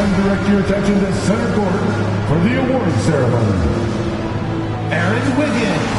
time direct your attention to center court for the award ceremony. Aaron Wiggins.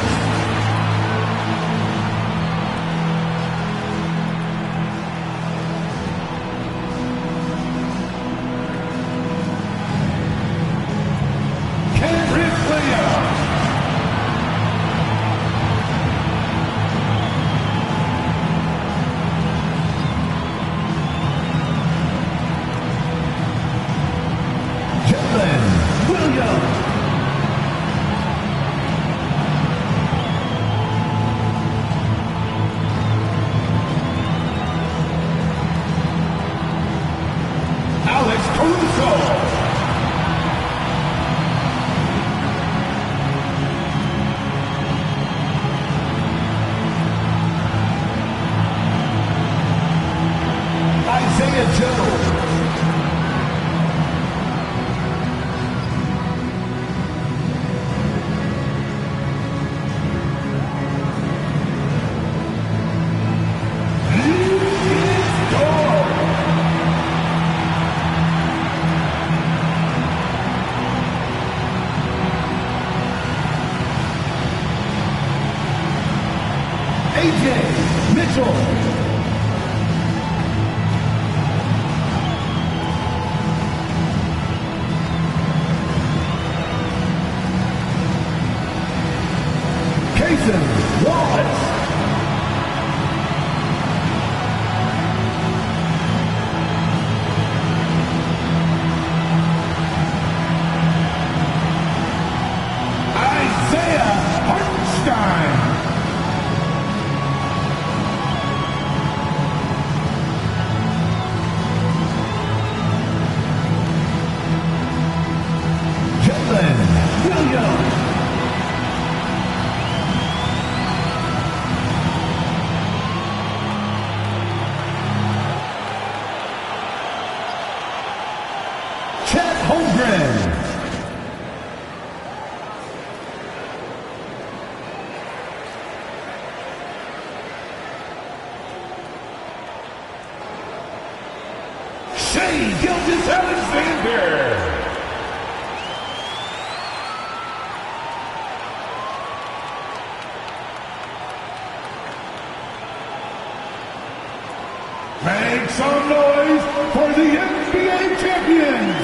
Make some noise for the NBA champions,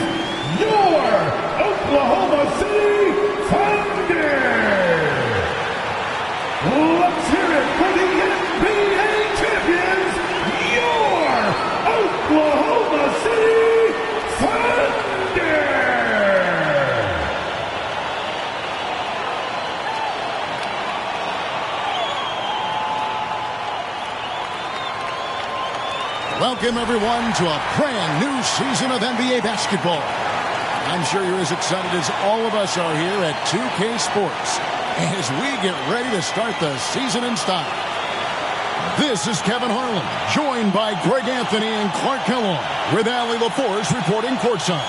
your Oklahoma City Thunder! Let's hear it for the NBA champions, your Oklahoma City Thunder! Welcome, everyone, to a brand new season of NBA basketball. I'm sure you're as excited as all of us are here at 2K Sports as we get ready to start the season in style. This is Kevin Harlan, joined by Greg Anthony and Clark Kellogg, with Allie LaForce reporting courtside.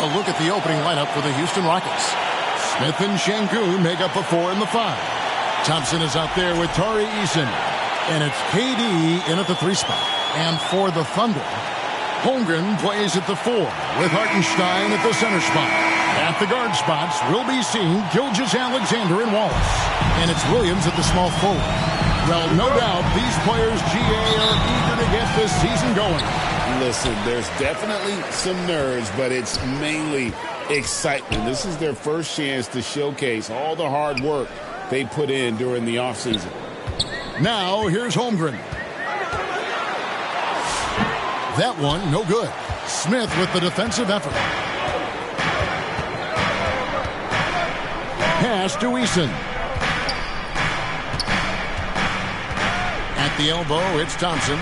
A look at the opening lineup for the Houston Rockets. Smith and Şengün make up the 4 and the 5. Thompson is out there with Tari Eason, and it's KD in at the 3 spot. And for the Thunder, Holmgren plays at the 4, with Hartenstein at the center spot. At the guard spots, we'll be seeing Gilgeous-Alexander and Wallace. And it's Williams at the small forward. Well, no doubt these players, GA, are eager to get this season going. Listen, there's definitely some nerves, but it's mainly excitement. This is their first chance to showcase all the hard work they put in during the offseason. Now, here's Holmgren. That one, no good. Smith with the defensive effort. Pass to Eason. At the elbow, it's Thompson.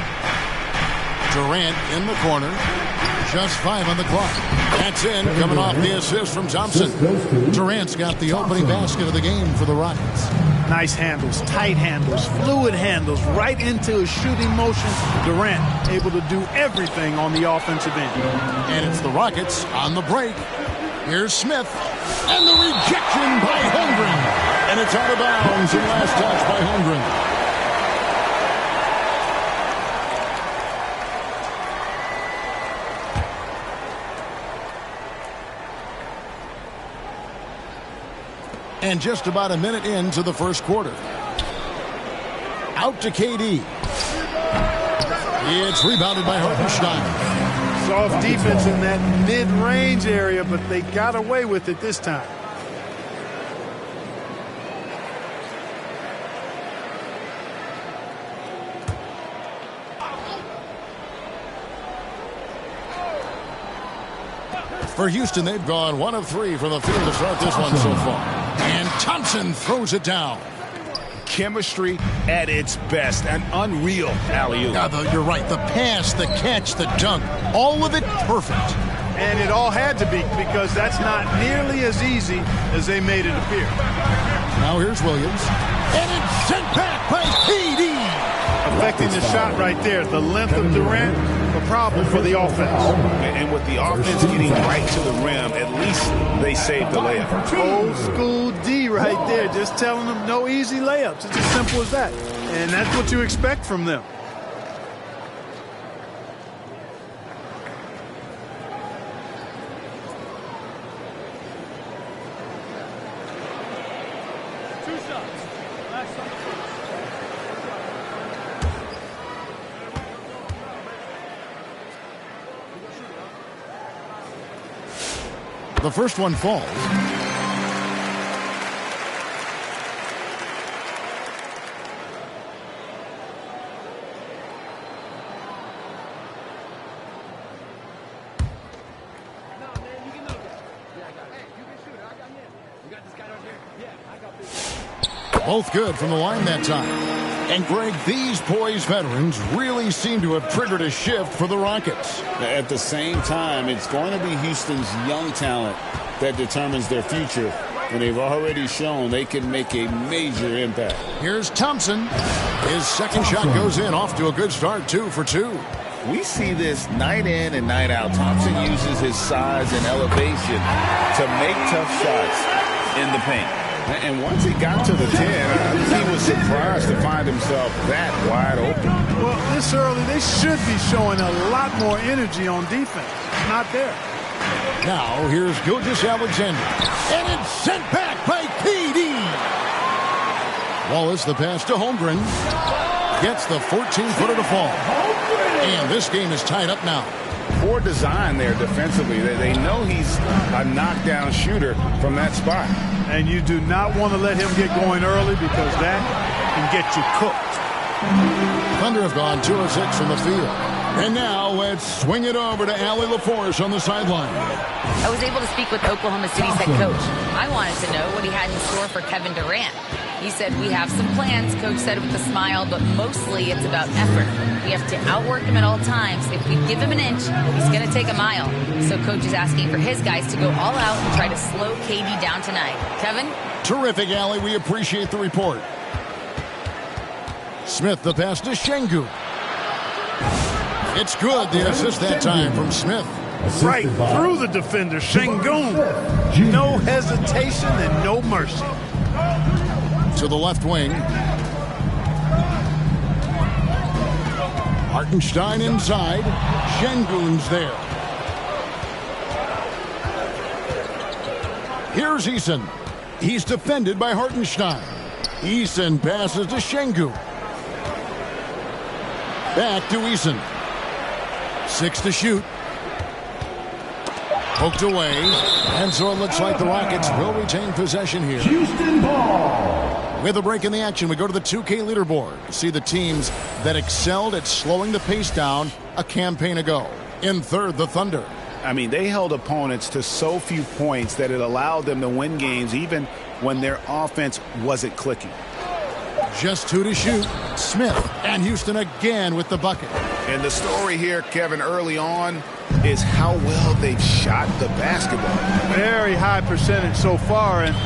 Durant in the corner. Just 5 on the clock. That's in, coming off the assist from Thompson. Durant's got the opening basket of the game for the Rockets. Nice handles, tight handles, fluid handles, right into his shooting motion. Durant able to do everything on the offensive end. And it's the Rockets on the break. Here's Smith. And the rejection by Holmgren. And it's out of bounds and last touch by Holmgren. And just about a minute into the first quarter. Out to KD. It's rebounded by Hartenstein. Soft defense in that mid-range area, but they got away with it this time. For Houston, they've gone 1 of 3 from the field to start this one so far. And Thompson throws it down. Chemistry at its best. An unreal alley-oop. You're right. The pass, the catch, the dunk, all of it perfect. And it all had to be, because that's not nearly as easy as they made it appear. Now here's Williams. And it's sent back by KD. Affecting the shot right there. The length of Durant, a problem for the offense. And with the offense getting right to the rim, at least they saved the layup. Old school D right there, just telling them no easy layups. It's as simple as that. And that's what you expect from them. The first one falls. Both good from the line that time. And Greg, these poised veterans really seem to have triggered a shift for the Rockets. At the same time, it's going to be Houston's young talent that determines their future. And they've already shown they can make a major impact. Here's Thompson. His second shot goes in, off to a good start, 2 for 2. We see this night in and night out. Thompson uses his size and elevation to make tough shots in the paint. And once he got to the 10, he was surprised to find himself that wide open. Well, this early, they should be showing a lot more energy on defense. It's not there. Now, here's Gilgeous-Alexander. And it's sent back by KD. Wallace, the pass to Holmgren. Gets the 14-footer to fall. And this game is tied up now. Poor design there defensively. They know he's a knockdown shooter from that spot. And you do not want to let him get going early, because that can get you cooked. Thunder have gone 2 of 6 from the field. And now let's swing it over to Allie LaForce on the sideline. I was able to speak with Oklahoma City's head coach. I wanted to know what he had in store for Kevin Durant. He said, we have some plans, Coach said with a smile, but mostly it's about effort. We have to outwork him at all times. If we give him an inch, he's going to take a mile. So Coach is asking for his guys to go all out and try to slow KD down tonight. Kevin? Terrific, Allie. We appreciate the report. Smith, the pass to Şengün. It's good. The assist that time from Smith. Right through the defender, Şengün. No hesitation and no mercy. To the left wing. Hartenstein inside. Şengün's there. Here's Eason. He's defended by Hartenstein. Eason passes to Şengün. Back to Eason. 6 to shoot. Poked away. And so it looks like the Rockets will retain possession here. Houston ball. With a break in the action, we go to the 2K leaderboard to see the teams that excelled at slowing the pace down a campaign ago. In third, the Thunder. I mean, they held opponents to so few points that it allowed them to win games even when their offense wasn't clicking. Just 2 to shoot. Smith and Houston again with the bucket. And the story here, Kevin, early on is how well they've shot the basketball. Very high percentage so far, and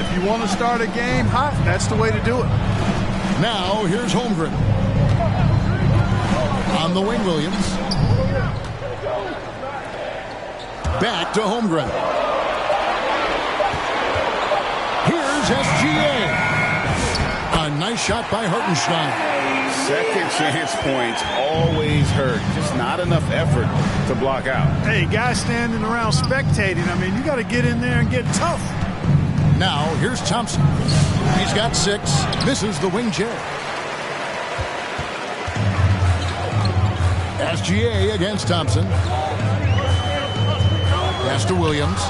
if you want to start a game hot, that's the way to do it. Now here's Holmgren. On the wing, Williams. Back to Holmgren. Here's SGA. A nice shot by Hartenstein. Second chance points always hurt. Just not enough effort to block out. Hey, guys standing around spectating. I mean, you got to get in there and get tough. Now, here's Thompson. He's got 6. Misses the wing chair. SGA against Thompson. Pass to Williams.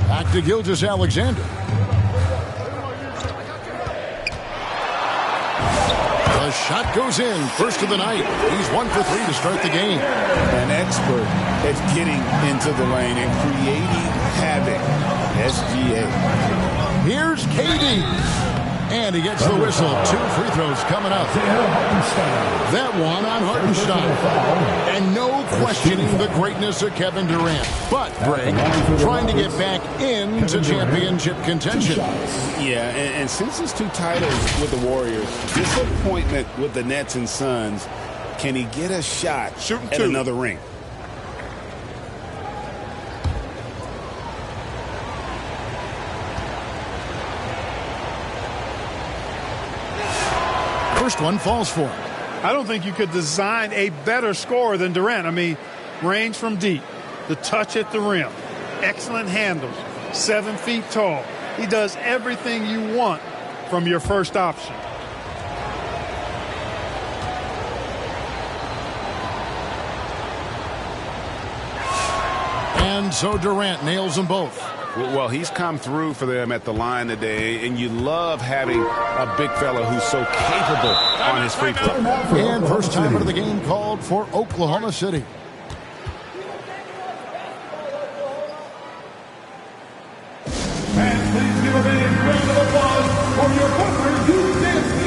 Back to Gilgeous-Alexander. The shot goes in. First of the night. He's 1 for 3 to start the game. An expert at getting into the lane and creating havoc. SGA. Here's KD. And he gets the whistle. 2 free throws coming up. That one on Hartenstein. And no questioning the greatness of Kevin Durant. But, Greg, trying to get back into championship contention. Yeah, and since his 2 titles with the Warriors, disappointment with the Nets and Suns, can he get a shot at another ring? First one falls for him. I don't think you could design a better scorer than Durant. I mean, range from deep, the touch at the rim, excellent handles, 7 feet tall. He does everything you want from your first option. And so Durant nails them both. Well, he's come through for them at the line today, and you love having a big fella who's so capable on his free throw. And first time of the game called for Oklahoma City. And please give a big round of applause for your partner, Duke Dansby.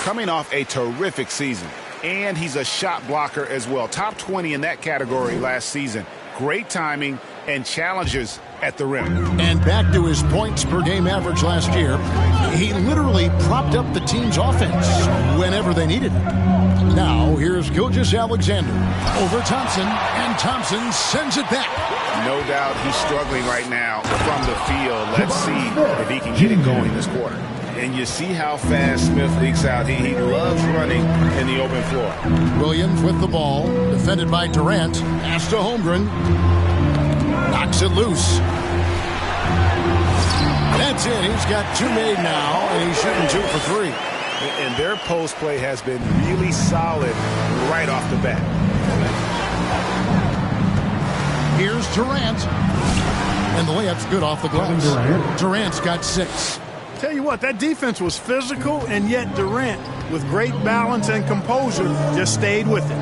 Coming off a terrific season, and he's a shot blocker as well. Top 20 in that category last season. Great timing and challenges at the rim. And back to his points per game average last year, he literally propped up the team's offense whenever they needed it. Now, here's Gilgeous-Alexander over Thompson, and Thompson sends it back. No doubt he's struggling right now from the field. Let's see if he can get it going this quarter. And you see how fast Smith leaks out. He loves running in the open floor. Williams with the ball, defended by Durant. Pass to Holmgren. Knocks it loose. That's it. He's got 2 made now, and he's shooting 2 for 3. And their post play has been really solid right off the bat. Here's Durant. And the layup's good off the glass. Durant's got 6. Tell you what, that defense was physical, and yet Durant, with great balance and composure, just stayed with it.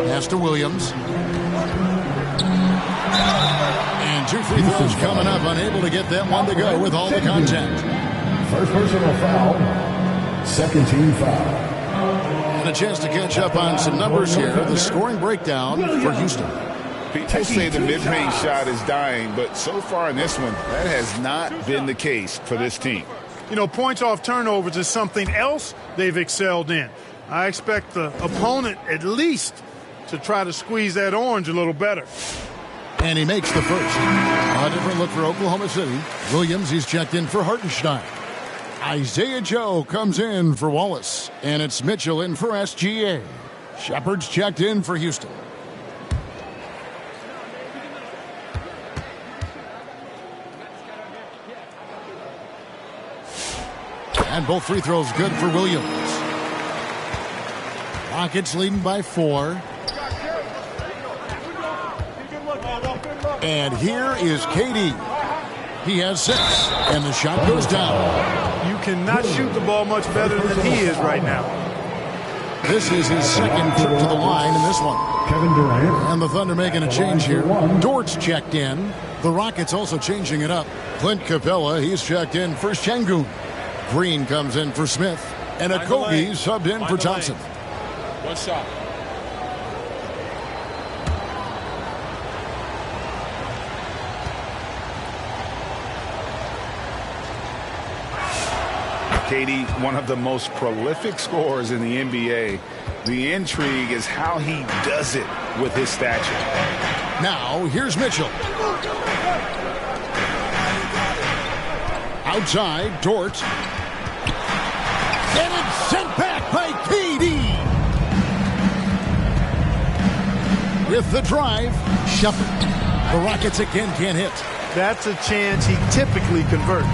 Pass to Williams. And 2 free throws coming up, unable to get that one to go with all the contact. First personal foul, second team foul. And a chance to catch up on some numbers here. The scoring breakdown for Houston. People say the mid-range shot is dying, but so far in this one, that has not been the case for this team. You know, points off turnovers is something else they've excelled in. I expect the opponent at least to try to squeeze that orange a little better. And he makes the first. A different look for Oklahoma City. Williams, he's checked in for Hartenstein. Isaiah Joe comes in for Wallace. And it's Mitchell in for SGA. Shepard's checked in for Houston. And both free throws good for Williams. Rockets leading by 4. And here is KD. He has 6, and the shot goes down. You cannot shoot the ball much better than he is right now. This is his second trip to the line in this one. Kevin Durant. And the Thunder making a change here. Dort's checked in. The Rockets also changing it up. Clint Capella, he's checked in for Şengün. Green comes in for Smith. And Okogie subbed in for Thompson. One shot. KD, one of the most prolific scorers in the NBA. The intrigue is how he does it with his stature. Now, here's Mitchell. Outside, Dort. And it's sent back by KD. With the drive, Shepard. The Rockets again can't hit. That's a chance he typically converts.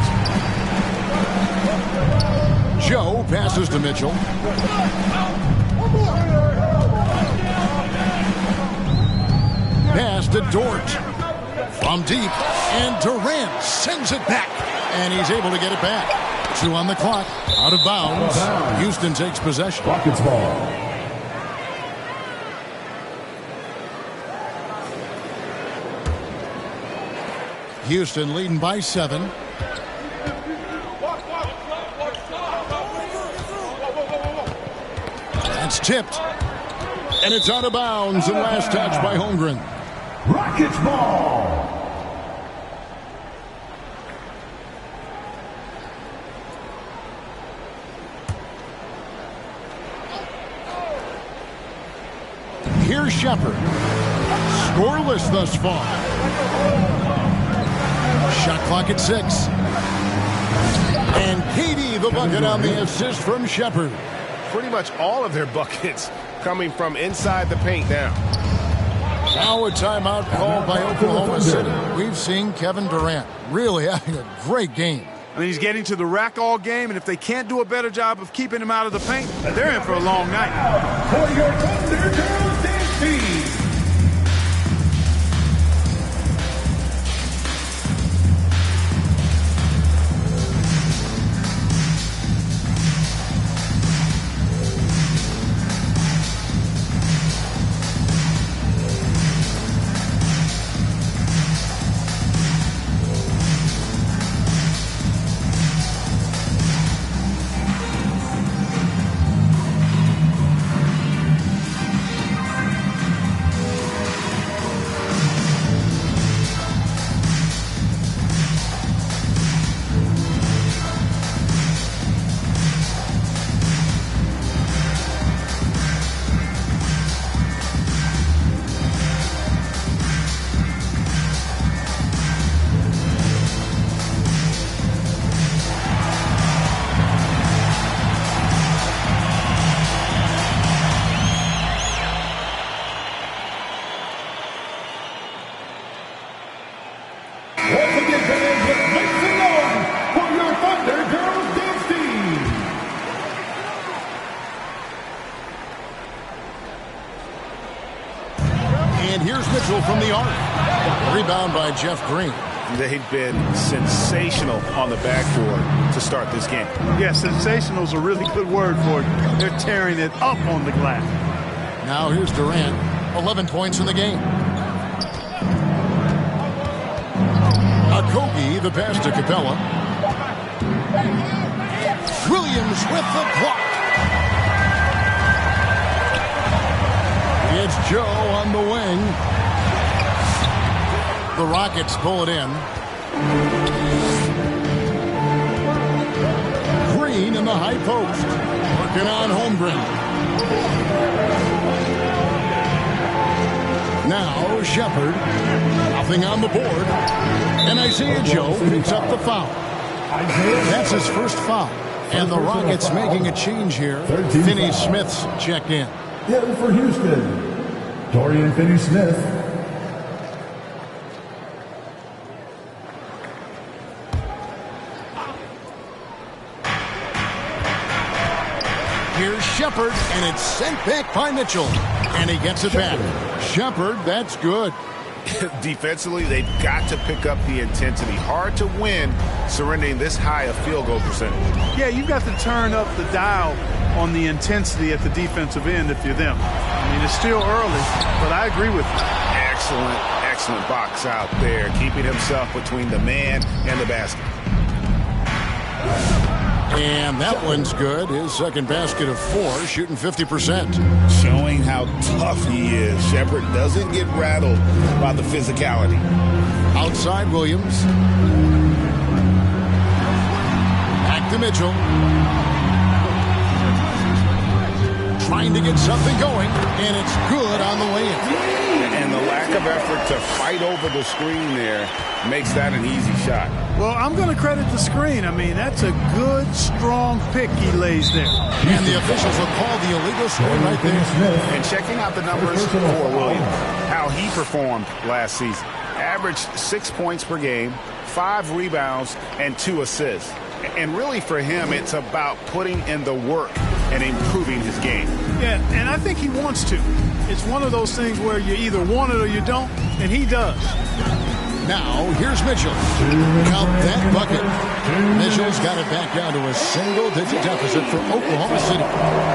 Joe passes to Mitchell. Pass to Dort. From deep. And Durant sends it back. And he's able to get it back. 2 on the clock. Out of bounds. Houston takes possession. Rockets ball. Houston leading by 7. That's tipped. And it's out of bounds. And last touch by Holmgren. Rockets ball. Here's Shepard. Scoreless thus far. Shot clock at 6. And KD the bucket on the assist from Shepard. Pretty much all of their buckets coming from inside the paint now. Now a timeout called by Oklahoma City. We've seen Kevin Durant really having a great game. I mean, he's getting to the rack all game, and if they can't do a better job of keeping him out of the paint, they're in for a long night. For your Thunder Girls dance team. From the arc. Rebound by Jeff Green. They've been sensational on the backboard to start this game. Yeah, sensational is a really good word for it. They're tearing it up on the glass. Now here's Durant. 11 points in the game. Okogie, the pass to Capella. Williams with the block. It's Joe on the wing. The Rockets pull it in. Green in the high post. Working on Holmgren. Now Shepard. Nothing on the board. And Isaiah Joe picks up the foul. That's his first foul. And the Rockets making a change here. Finney-Smith's checked in. In for Houston, Dorian Finney-Smith. Here's Shepard, and it's sent back by Mitchell. And he gets it back. Shepard, that's good. Defensively, they've got to pick up the intensity. Hard to win surrendering this high a field goal percentage. Yeah, you've got to turn up the dial on the intensity at the defensive end if you're them. I mean, it's still early, but I agree with you. Excellent box out there, keeping himself between the man and the basket. And that one's good. His second basket of 4, shooting 50%. Showing how tough he is. Shepard doesn't get rattled by the physicality. Outside Williams. Back to Mitchell. Trying to get something going, and it's good on the way in. And the lack of effort to fight over the screen there makes that an easy shot. Well, I'm going to credit the screen. I mean, that's a good, strong pick he lays there. And the officials will call the illegal screen right there. And checking out the numbers for Williams, how he performed last season. Averaged 6 points per game, 5 rebounds, and 2 assists. And really for him, it's about putting in the work and improving his game. Yeah, and I think he wants to. It's one of those things where you either want it or you don't, and he does. Now, here's Mitchell. Count that bucket. Mitchell's got it back down to a single-digit deficit for Oklahoma City.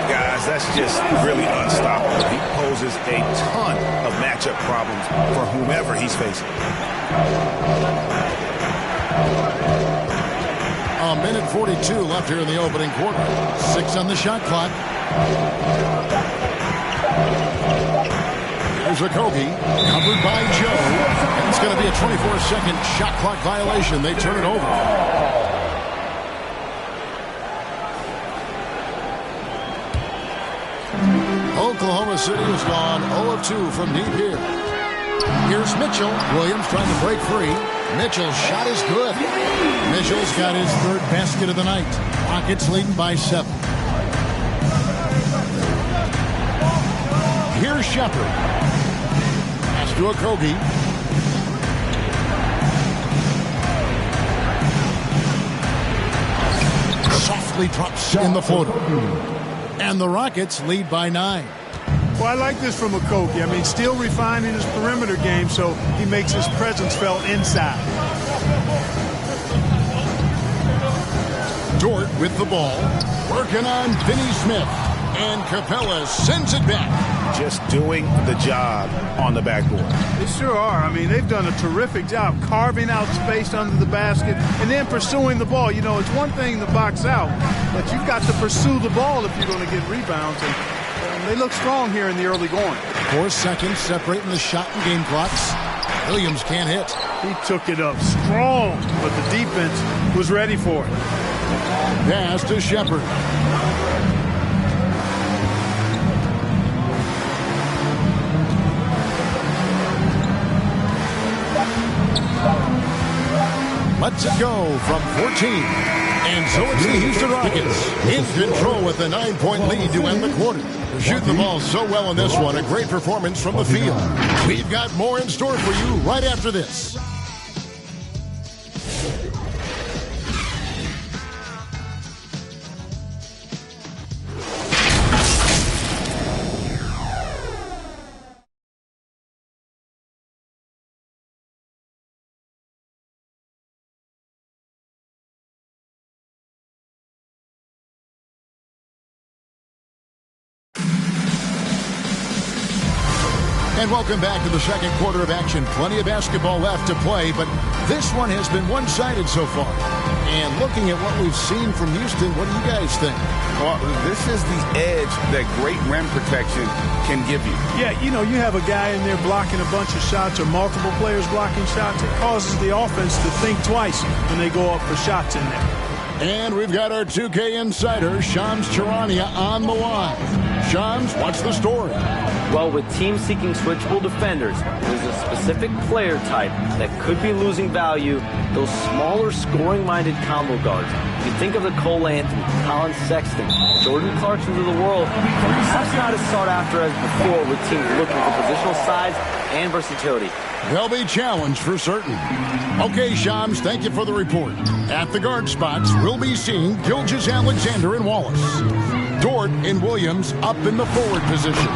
Guys, that's just really unstoppable. He poses a ton of matchup problems for whomever he's facing. A minute 42 left here in the opening quarter. 6 on the shot clock. There's a Kobe, covered by Joe. And it's going to be a 24-second shot clock violation. They turn it over. Oklahoma City has gone 0 of 2 from deep here. Here's Mitchell. Williams trying to break free. Mitchell's shot is good. Mitchell's got his 3rd basket of the night. Rockets leading by 7. Here's Shepard. Pass to Okogie. Softly drops in the floater. And the Rockets lead by 9. Well, I like this from Okogie. I mean, still refining his perimeter game so he makes his presence felt inside. Dort with the ball. Working on Finney Smith. And Capella sends it back. Just doing the job on the backboard. They sure are. I mean, they've done a terrific job carving out space under the basket and then pursuing the ball. You know, it's one thing to box out, but you've got to pursue the ball if you're going to get rebounds. And they look strong here in the early going. 4 seconds separating the shot and game clocks. Williams can't hit. He took it up strong, but the defense was ready for it. Pass to Shepard. Let's it go from 14. And so it's the Houston Rockets in control with a 9-point lead to end the quarter. They're shooting the ball so well in this one. A great performance from the field. We've got more in store for you right after this. And welcome back to the second quarter of action. Plenty of basketball left to play, but this one has been one-sided so far. And looking at what we've seen from Houston, what do you guys think? Well, this is the edge that great rim protection can give you. Yeah, you know, you have a guy in there blocking a bunch of shots or multiple players blocking shots. It causes the offense to think twice when they go up for shots in there. And we've got our 2K insider, Shams Charania, on the line. Shams, what's the story? Well, with teams seeking switchable defenders, there's a specific player type that could be losing value those smaller scoring-minded combo guards. You think of the Cole Anthony, Colin Sexton, Jordan Clarksons of the world, perhaps not as sought after as before with teams looking for positional size and versatility. They'll be challenged for certain. Okay, Shams, thank you for the report. At the guard spots, we'll be seeing Gilgeous Alexander and Wallace. Dort and Williams up in the forward positions.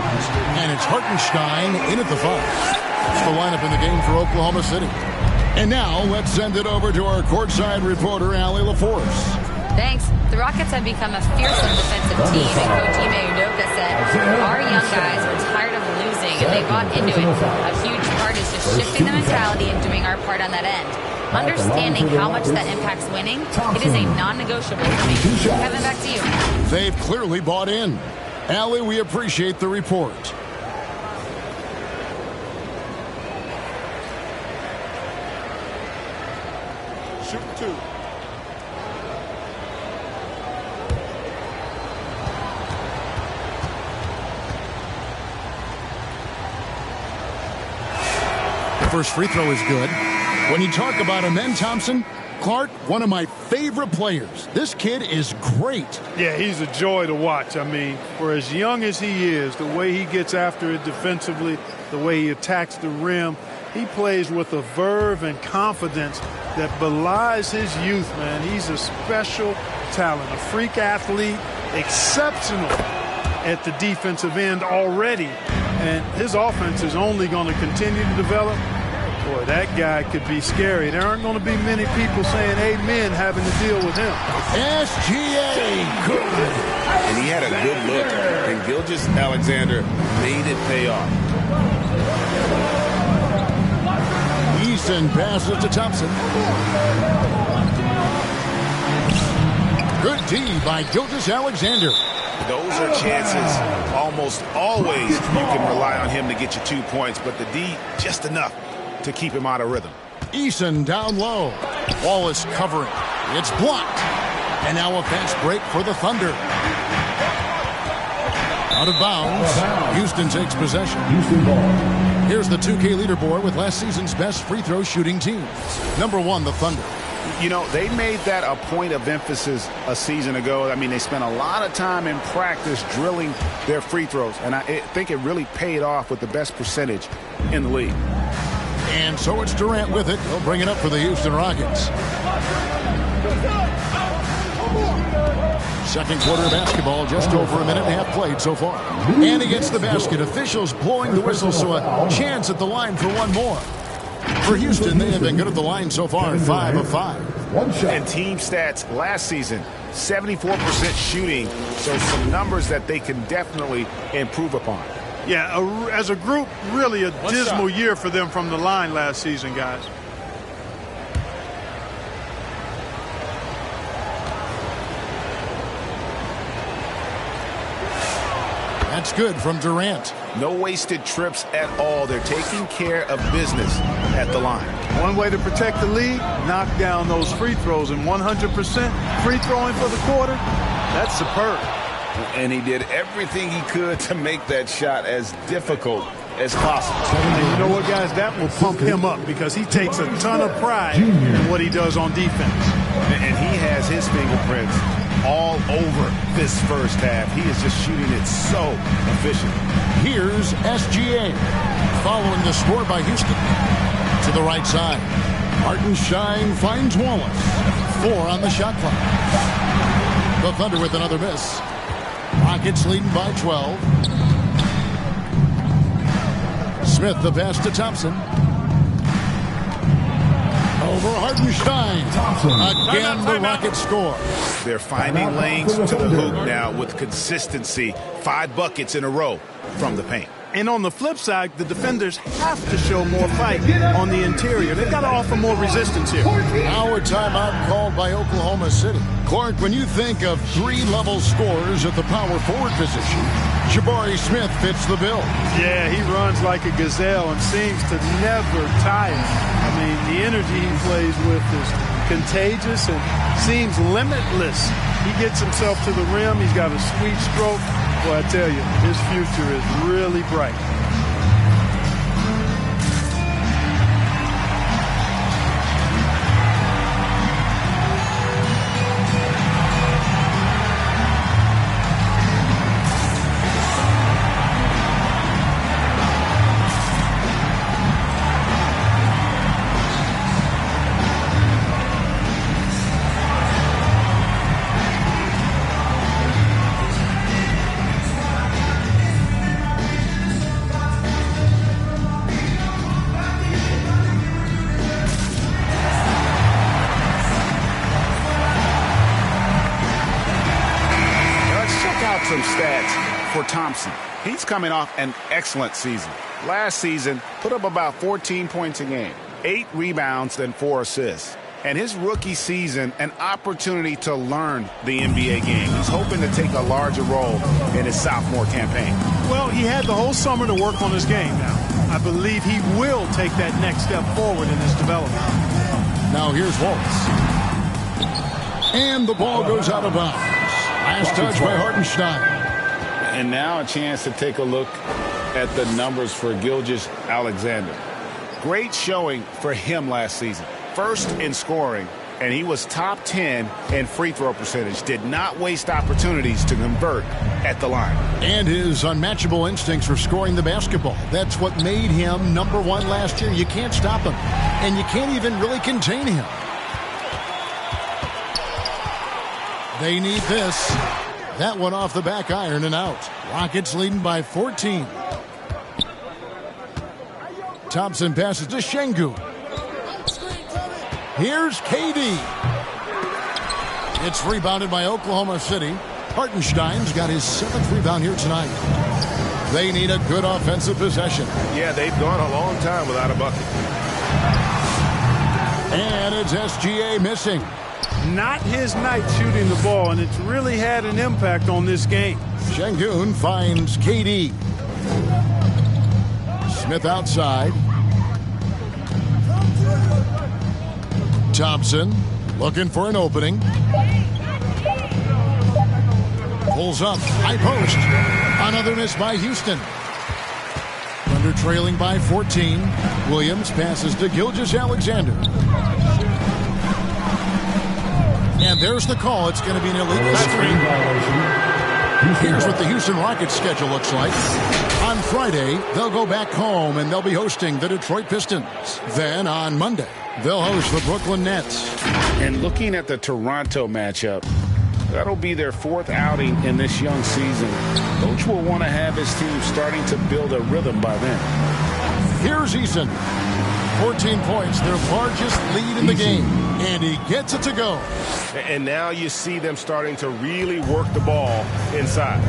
And it's Hartenstein in at the 5. That's the lineup in the game for Oklahoma City. And now, let's send it over to our courtside reporter, Allie LaForce. Thanks. The Rockets have become a fearsome defensive team, and Coach Ime Udoka said, our young guys are tired of losing, and they bought into it. A huge part is just shifting the mentality and doing our part on that end. Understanding how much that impacts winning, it is a non-negotiable for me. Kevin, back to you. They've clearly bought in. Allie, we appreciate the report. Shoot 2. First free throw is good. When you talk about Amen Thompson, Clark, one of my favorite players. This kid is great. Yeah, he's a joy to watch. I mean, for as young as he is, the way he gets after it defensively, the way he attacks the rim, he plays with a verve and confidence that belies his youth, man. He's a special talent, a freak athlete, exceptional at the defensive end already. And his offense is only going to continue to develop. Boy, that guy could be scary. There aren't going to be many people saying amen having to deal with him. SGA, good. And he had a good look, and Gilgeous Alexander made it pay off. Eason passes to Thompson. Good D by Gilgeous Alexander. Those are chances. Almost always you can rely on him to get you 2 points, but the D, just enough to keep him out of rhythm. Eason down low. Wallace covering. It's blocked. And now a fast break for the Thunder. Out of bounds. Houston takes possession. Here's the 2K leaderboard with last season's best free throw shooting teams. Number 1, the Thunder. You know, they made that a point of emphasis a season ago. I mean, they spent a lot of time in practice drilling their free throws, and I think it really paid off with the best percentage in the league. And so it's Durant with it. He'll bring it up for the Houston Rockets. Second quarter of basketball, just over a minute and a half played so far. And against the basket, officials blowing the whistle, so a chance at the line for one more. For Houston, they have been good at the line so far, 5 of 5. One shot. And team stats last season, 74% shooting, so some numbers that they can definitely improve upon. Yeah, as a group, really a dismal year for them from the line last season, guys. That's good from Durant. No wasted trips at all. They're taking care of business at the line. One way to protect the lead, knock down those free throws, and 100% free throwing for the quarter, that's superb. And he did everything he could to make that shot as difficult as possible. And you know what, guys? That will pump him up because he takes a ton of pride in what he does on defense. And he has his fingerprints all over this first half. He is just shooting it so efficient. Here's SGA following the score by Houston. To the right side. Hartenstein finds Wallace. 4 on the shot clock. The Thunder with another miss. Rockets leading by 12. Smith the pass to Thompson. Over Hartenstein. Again, the Rockets score. They're finding lanes to the hoop now with consistency. 5 buckets in a row from the paint. And on the flip side, the defenders have to show more fight on the interior. They've got to offer more resistance here. Now a timeout called by Oklahoma City. Clark, when you think of 3-level scorers at the power forward position, Jabari Smith fits the bill. Yeah, he runs like a gazelle and seems to never tire. I mean, the energy he plays with is contagious and seems limitless. He gets himself to the rim. He's got a sweet stroke. Well, I tell you, his future is really bright. about some stats for Thompson. He's coming off an excellent season. Last season, put up about 14 points a game, 8 rebounds, and 4 assists. And his rookie season, an opportunity to learn the NBA game. He's hoping to take a larger role in his sophomore campaign. Well, he had the whole summer to work on his game now. I believe he will take that next step forward in his development. Now here's Waltz. And the ball goes out of bounds. Last touch by Hartenstein. And now a chance to take a look at the numbers for Gilgeous-Alexander. Great showing for him last season. First in scoring, and he was top 10 in free throw percentage. Did not waste opportunities to convert at the line. And his unmatchable instincts for scoring the basketball. That's what made him #1 last year. You can't stop him, and you can't even really contain him. They need this. That one off the back iron and out. Rockets leading by 14. Thompson passes to Şengün. Here's KD. It's rebounded by Oklahoma City. Hartenstein's got his 7th rebound here tonight. They need a good offensive possession. Yeah, they've gone a long time without a bucket. And it's SGA missing. Not his night shooting the ball, and it's really had an impact on this game. Şengün finds KD. Smith outside. Thompson looking for an opening. Pulls up. High post. Another miss by Houston. Thunder trailing by 14. Williams passes to Gilgeous-Alexander. And there's the call. It's going to be an illegal screen. Here's what the Houston Rockets schedule looks like. On Friday, they'll go back home and they'll be hosting the Detroit Pistons. Then on Monday, they'll host the Brooklyn Nets. And looking at the Toronto matchup, that'll be their 4th outing in this young season. Coach will want to have his team starting to build a rhythm by then. Here's Eason. 14 points, their largest lead in the game. And he gets it to go. And now you see them starting to really work the ball inside.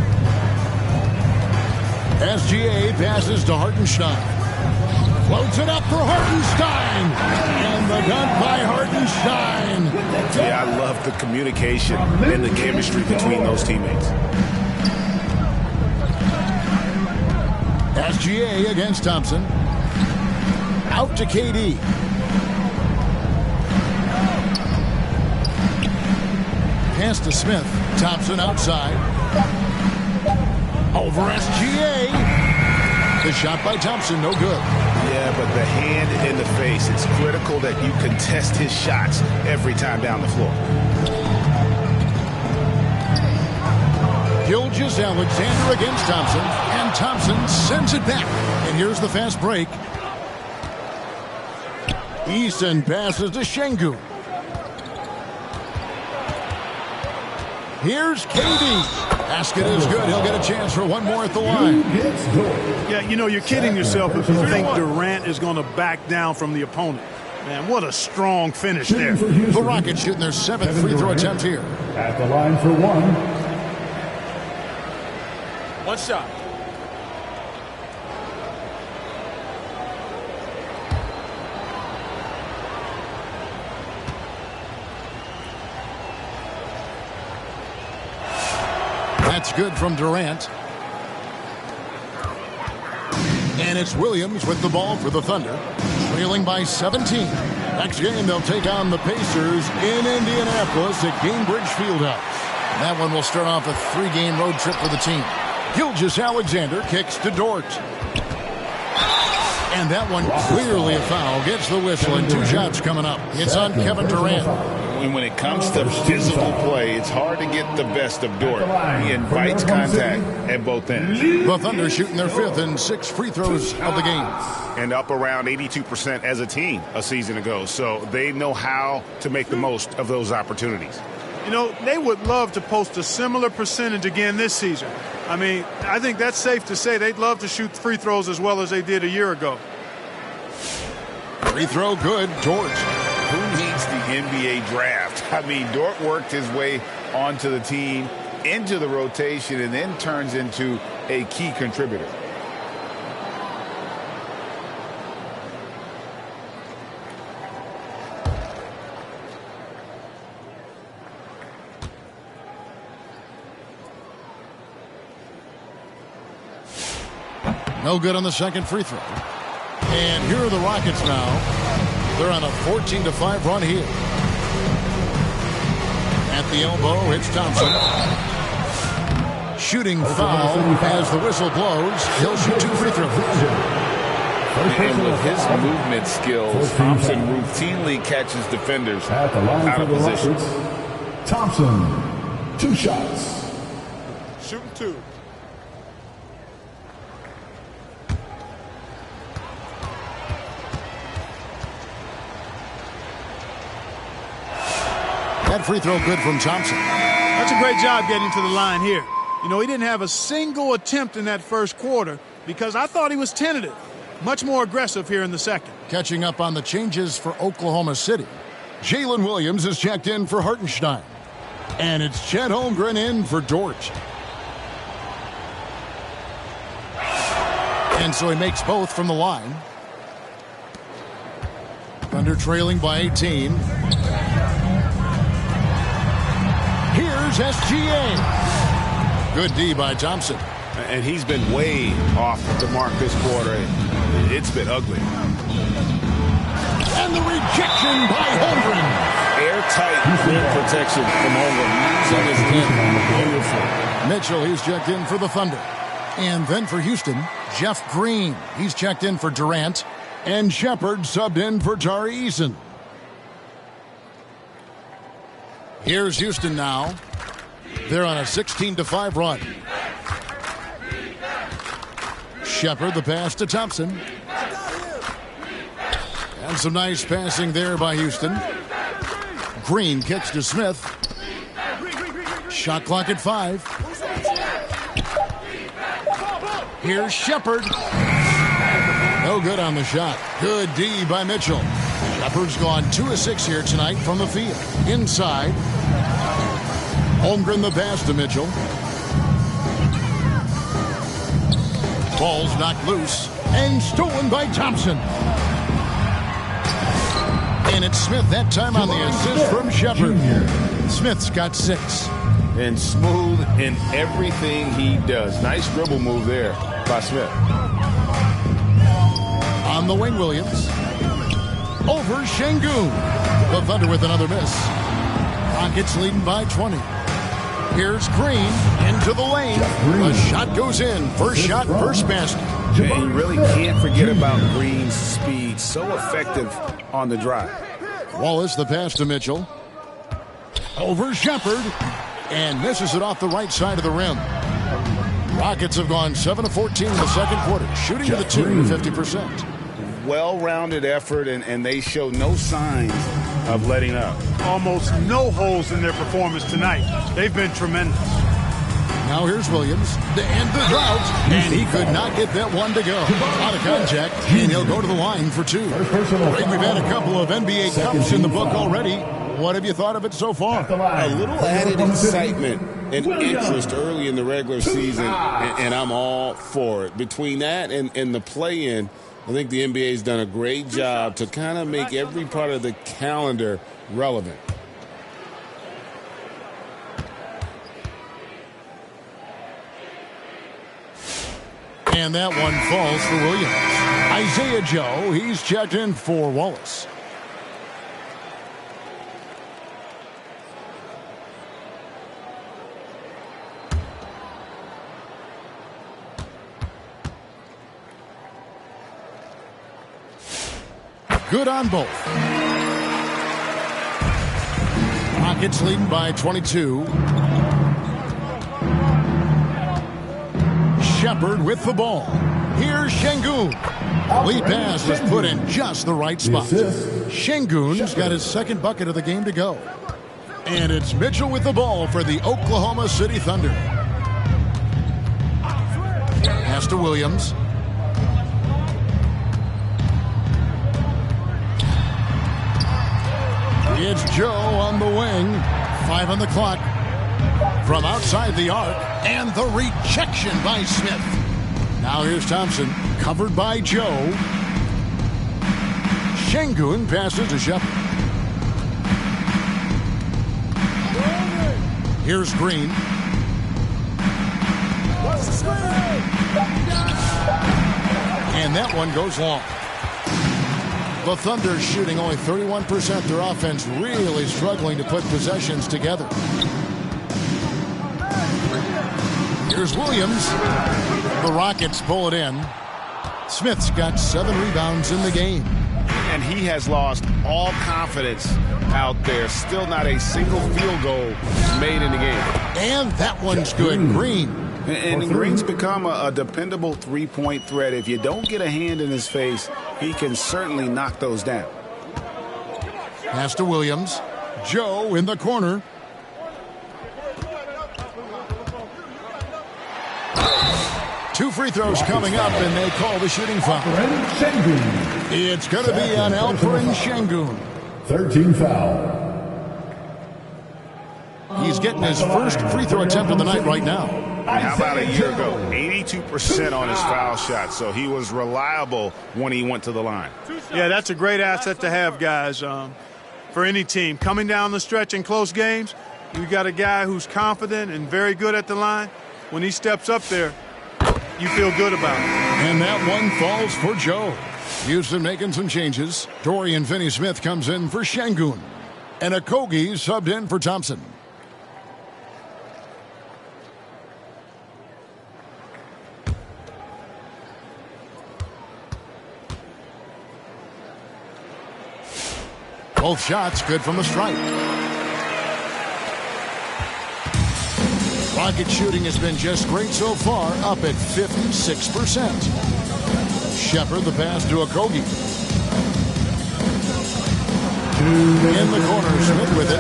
SGA passes to Hartenstein. Floats it up for Hartenstein. And the dunk by Hartenstein. Yeah, I love the communication and the chemistry between those teammates. SGA against Thompson. Out to KD. Pass to Smith. Thompson outside. Over SGA. The shot by Thompson, no good. Yeah, but the hand in the face, it's critical that you contest his shots every time down the floor. Gilgeous-Alexander against Thompson. And Thompson sends it back. And here's the fast break. Eason passes to Şengün. Here's KD. Basket is good. He'll get a chance for one more at the line. Yeah, you know, you're kidding yourself if you think Durant is going to back down from the opponent. Man, what a strong finish there. The Rockets shooting their 7th free throw attempt here. At the line for one. One shot. That's good from Durant. And it's Williams with the ball for the Thunder. Trailing by 17. Next game, they'll take on the Pacers in Indianapolis at Gainbridge Fieldhouse. That one will start off a 3-game road trip for the team. Gilgeous-Alexander kicks to Dort. And that one clearly a foul. Gets the whistle and 2 shots coming up. It's on Kevin Durant. When it comes to physical play, it's hard to get the best of Dort. He invites contact at both ends. The Thunder shooting their 5th and 6th free throws of the game. And up around 82% as a team a season ago. So they know how to make the most of those opportunities. You know, they would love to post a similar percentage again this season. I mean, I think that's safe to say they'd love to shoot free throws as well as they did a year ago. Free throw good. Dort. Who needs the NBA draft? I mean, Dort worked his way onto the team into the rotation and then turns into a key contributor. No good on the second free throw. And here are the Rockets now. They're on a 14-5 run here. At the elbow, it's Thompson. Shooting foul as the whistle blows. He'll shoot 2 free throws. And with his movement skills, Thompson routinely catches defenders out of position. Thompson, 2 shots. Shooting 2. That free throw good from Thompson. That's a great job getting to the line here. You know, he didn't have a single attempt in that first quarter because I thought he was tentative. Much more aggressive here in the second. Catching up on the changes for Oklahoma City. Jalen Williams is checked in for Hartenstein. And it's Chet Holmgren in for Dort. And so he makes both from the line. Thunder trailing by 18. Here's SGA. Good D by Thompson. And he's been way off the mark this quarter. It's been ugly. And the rejection by Holmgren. Airtight rim protection from Holmgren. Using his rim beautiful. Mitchell, he's checked in for the Thunder. And then for Houston, Jeff Green. He's checked in for Durant. And Shepard subbed in for Tari Eason. Here's Houston now. They're on a 16-5 run. Shepard, the pass to Thompson. And some nice passing there by Houston. Green kicks to Smith. Shot clock at 5. Here's Shepard. No good on the shot. Good D by Mitchell. Shepard's gone 2 of 6 here tonight from the field. Inside. Holmgren the pass to Mitchell. Ball's knocked loose and stolen by Thompson. And it's Smith that time on the assist from Shepard. Smith's got 6. And smooth in everything he does. Nice dribble move there by Smith. On the wing, Williams. Over Şengün. The Thunder with another miss. Rockets leading by 20. Here's Green into the lane. The shot goes in. First shot, first basket. And you really can't forget about Green's speed. So effective on the drive. Wallace the pass to Mitchell. Over Shepard. And misses it off the right side of the rim. Rockets have gone 7 of 14 in the second quarter. Shooting to the 2, 50%. Well-rounded effort, and they show no signs of letting up. Almost no holes in their performance tonight. They've been tremendous. Now here's Williams to end the drought, and he could not get that one to go. Out of contact, and he'll go to the line for 2. Greg, we've had a couple of NBA Cups in the book already. What have you thought of it so far? A little added excitement and interest early in the regular season, and I'm all for it. Between that and the play-in, I think the NBA's done a great job to kind of make every part of the calendar relevant. And that one falls for Williams. Isaiah Joe, he's checked in for Wallace. Good on both. Rockets leading by 22. Shepard with the ball. Here's Şengün. Lead pass was put in just the right spot. Şengün's got his second bucket of the game to go. And it's Mitchell with the ball for the Oklahoma City Thunder. Pass to Williams. It's Joe on the wing. 5 on the clock. from outside the arc, and the rejection by Smith. Now here's Thompson, covered by Joe. Şengün passes to Shepard. Here's Green. And that one goes long. The Thunder shooting only 31%. Their offense really struggling to put possessions together. Here's Williams. The Rockets pull it in. Smith's got 7 rebounds in the game. And he has lost all confidence out there. Still not a single field goal made in the game. And that one's good. Green. And Green's become a dependable three-point threat. If you don't get a hand in his face, he can certainly knock those down. Pass to Williams. Joe in the corner. Two free throws coming up, and they call the shooting foul. It's going to be on Alperen Şengün. 13 foul. He's getting his first free throw attempt of the night right now. How about a year ago? 82% on his foul shot, so he was reliable when he went to the line. Yeah, that's a great asset to have, guys, for any team. Coming down the stretch in close games, you got a guy who's confident and very good at the line. When he steps up there, you feel good about it. And that one falls for Joe. Houston making some changes. Dorian Finney-Smith comes in for Şengün. And Okogie subbed in for Thompson. Both shots good from the stripe. Rocket shooting has been just great so far, up at 56%. Shepard the pass to Okogie. In the corner, Smith with it.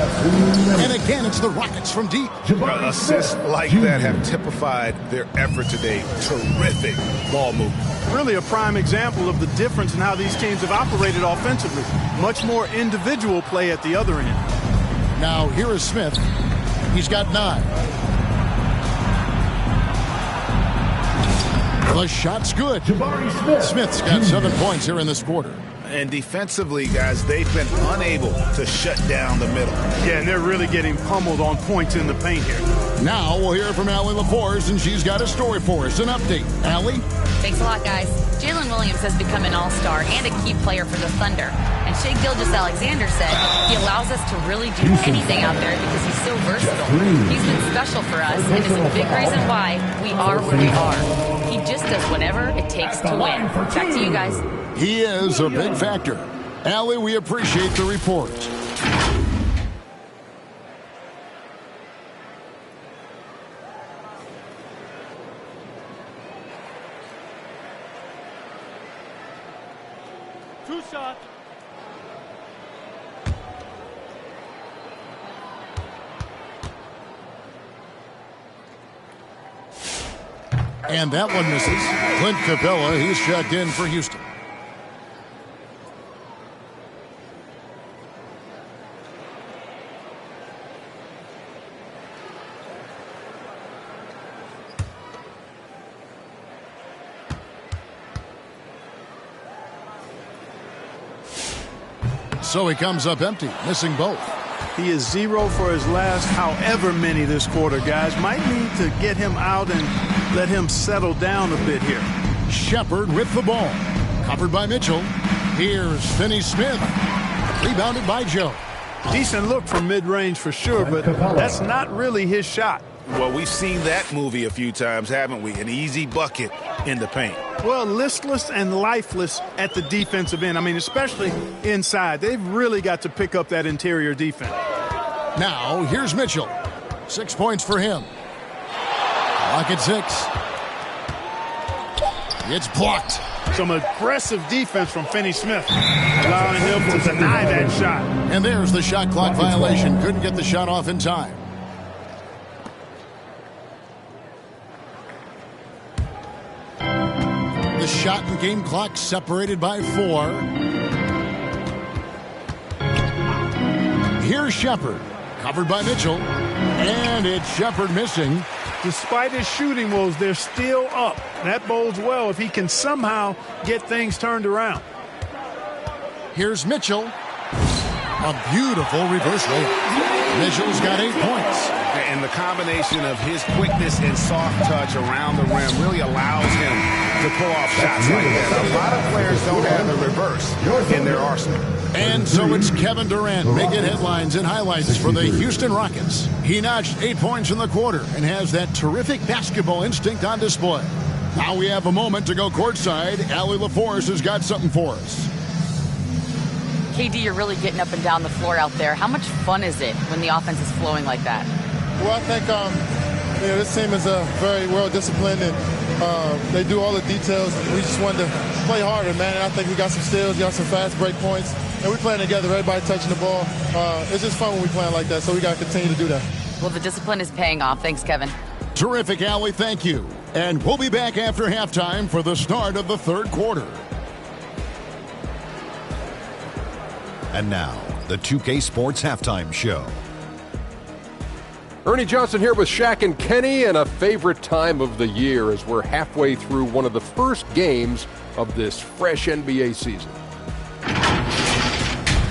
And again, it's the Rockets from deep. Assists like that have typified their effort today. Terrific ball movement. Really a prime example of the difference in how these teams have operated offensively. Much more individual play at the other end. Now, here is Smith. He's got 9. The shot's good. Smith's got 7 points here in this quarter. And defensively, guys, they've been unable to shut down the middle. Yeah, and they're really getting pummeled on points in the paint here. Now we'll hear from Allie LaForce, and she's got a story for us. An update. Allie? Thanks a lot, guys. Jalen Williams has become an all-star and a key player for the Thunder. And Shai Gilgeous-Alexander said he allows us to really do anything out there because he's so versatile. He's been special for us and is a big reason why we are where we are. He just does whatever it takes to win. Back to you guys. He is a big factor. Allie, we appreciate the report. Two shots. And that one misses. Clint Capella, he's checked in for Houston. So he comes up empty, missing both. He is 0 for his last however many this quarter, guys. Might need to get him out and let him settle down a bit here. Shepard with the ball. Covered by Mitchell. Here's Finney-Smith. Rebounded by Joe. Decent look from mid-range for sure, but that's not really his shot. Well, we've seen that movie a few times, haven't we? An easy bucket in the paint. Well, listless and lifeless at the defensive end. I mean, especially inside. They've really got to pick up that interior defense. Now, here's Mitchell. 6 points for him. Lock at 6. It's blocked. Some aggressive defense from Finney-Smith, allowing him to deny that shot. And there's the shot clock violation. Couldn't get the shot off in time. The shot and game clock separated by 4. Here's Shepard. Covered by Mitchell. And it's Shepard missing. Despite his shooting woes, they're still up. That bodes well if he can somehow get things turned around. Here's Mitchell. A beautiful reverse layup. Mitchell's got 8 points. And the combination of his quickness and soft touch around the rim really allows him to pull off shots like that. A lot of players don't have the reverse in their arsenal. And so it's Kevin Durant making headlines and highlights for the Houston Rockets. He notched 8 points in the quarter and has that terrific basketball instinct on display. Now we have a moment to go courtside. Allie LaForce has got something for us. KD, you're really getting up and down the floor out there. How much fun is it when the offense is flowing like that? Well, I think this team is very well disciplined, and they do all the details. We just wanted to play harder, man. And I think we got some steals, got some fast break points, and we're playing together. Everybody touching the ball. It's just fun when we playing like that, so we got to continue to do that. Well, the discipline is paying off. Thanks, Kevin. Terrific, Allie. Thank you. And we'll be back after halftime for the start of the third quarter. And now, the 2K Sports Halftime Show. Ernie Johnson here with Shaq and Kenny, and a favorite time of the year as we're halfway through one of the first games of this fresh NBA season.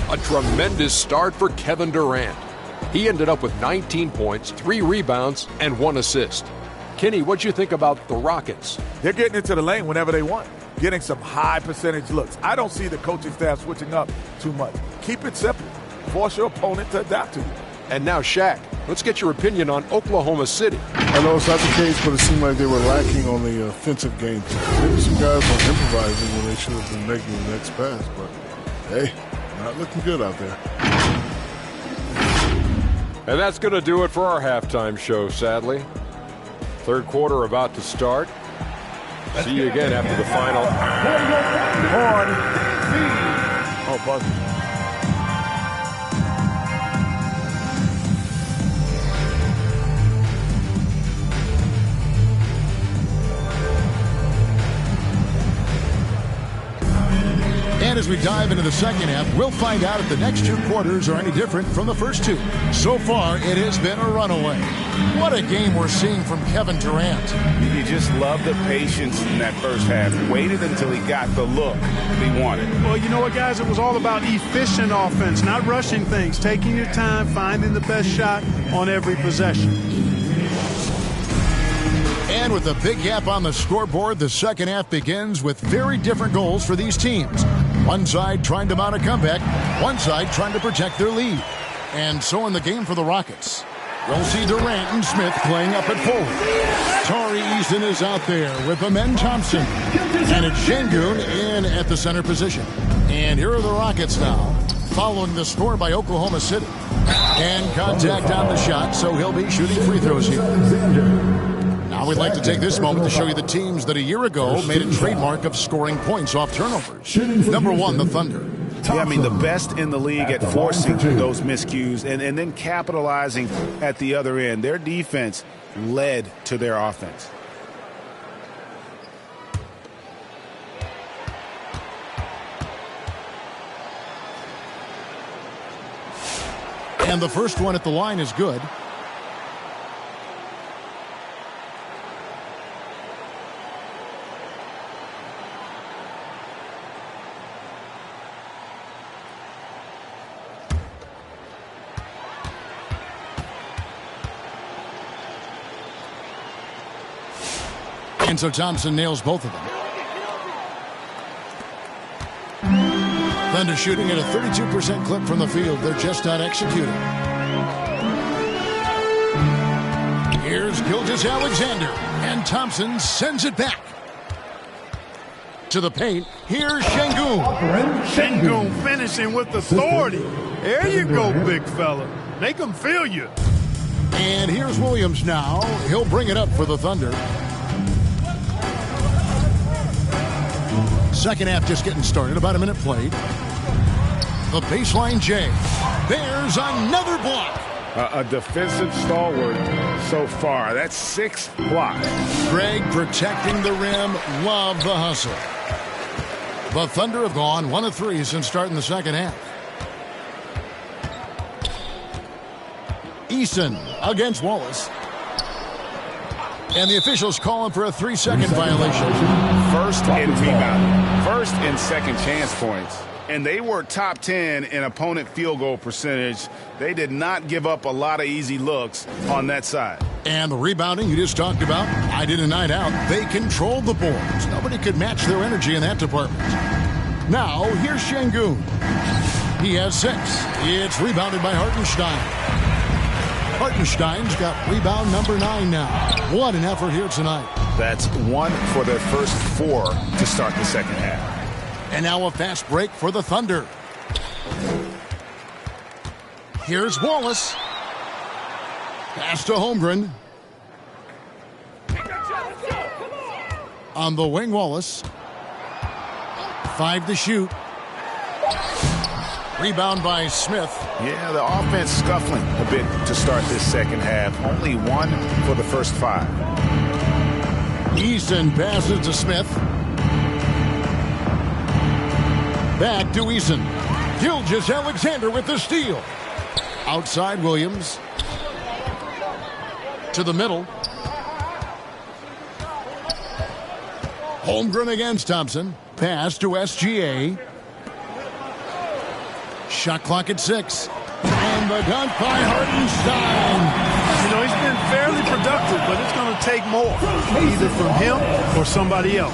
A tremendous start for Kevin Durant. He ended up with 19 points, 3 rebounds, and 1 assist. Kenny, what'd you think about the Rockets? They're getting into the lane whenever they want, getting some high percentage looks. I don't see the coaching staff switching up too much. Keep it simple. Force your opponent to adapt to you. And now, Shaq, let's get your opinion on Oklahoma City. I know it's not the case, but it seemed like they were lacking on the offensive game. Maybe some guys were improvising when they should have been making the next pass, but hey, not looking good out there. And that's going to do it for our halftime show, sadly. Third quarter about to start. See you again after the final. Oh, buzzer. And as we dive into the second half, we'll find out if the next 2 quarters are any different from the first 2. So far, it has been a runaway. What a game we're seeing from Kevin Durant. You just love the patience in that first half. Waited until he got the look he wanted. Well, you know what, guys? It was all about efficient offense, not rushing things, taking your time, finding the best shot on every possession. And with a big gap on the scoreboard, the second half begins with very different goals for these teams. One side trying to mount a comeback, one side trying to protect their lead. And so in the game for the Rockets, we'll see Durant and Smith playing up at forward. Tari Eason is out there with Amen Thompson. And it's Şengün in at the center position. And here are the Rockets now, following the score by Oklahoma City. And contact on the shot, so he'll be shooting free throws here. Now we'd like to take this moment to show you the teams that a year ago made a trademark of scoring points off turnovers. Number 1, the Thunder. Yeah, I mean, the best in the league at forcing those miscues and then capitalizing at the other end. Their defense led to their offense. And the first one at the line is good. And so Thompson nails both of them. Thunder shooting at a 32% clip from the field. They're just not executing. Here's Gilgeous-Alexander. And Thompson sends it back. To the paint. Here's Şengün. Şengün finishing with authority. There you go, big fella. Make them feel you. And here's Williams now. He'll bring it up for the Thunder. Second half just getting started. About a minute played. The baseline J. There's another block. A defensive stalwart so far. That's 6 blocks. Greg protecting the rim. Love the hustle. The Thunder have gone 1 of 3 since starting the second half. Eason against Wallace. And the officials calling for a 3-second violation. First and rebound. First and second chance points. And they were top 10 in opponent field goal percentage. They did not give up a lot of easy looks on that side. And the rebounding you just talked about, I did a night out. They controlled the boards. Nobody could match their energy in that department. Now, here's Şengün. He has 6. It's rebounded by Hartenstein. Hartenstein's got rebound number 9 now. What an effort here tonight. That's 1 for their first 4 to start the second half. And now a fast break for the Thunder. Here's Wallace. Pass to Holmgren. On the wing, Wallace. 5 to shoot. Rebound by Smith. Yeah, the offense scuffling a bit to start this second half. Only 1 for the first 5. Eason passes to Smith. Back to Eason. Gilgeous-Alexander with the steal. Outside Williams. To the middle. Holmgren against Thompson. Pass to SGA. Shot clock at 6. And the dunk by Hartenstein. You know, he's been fairly productive, but it's going to take more, either from him or somebody else.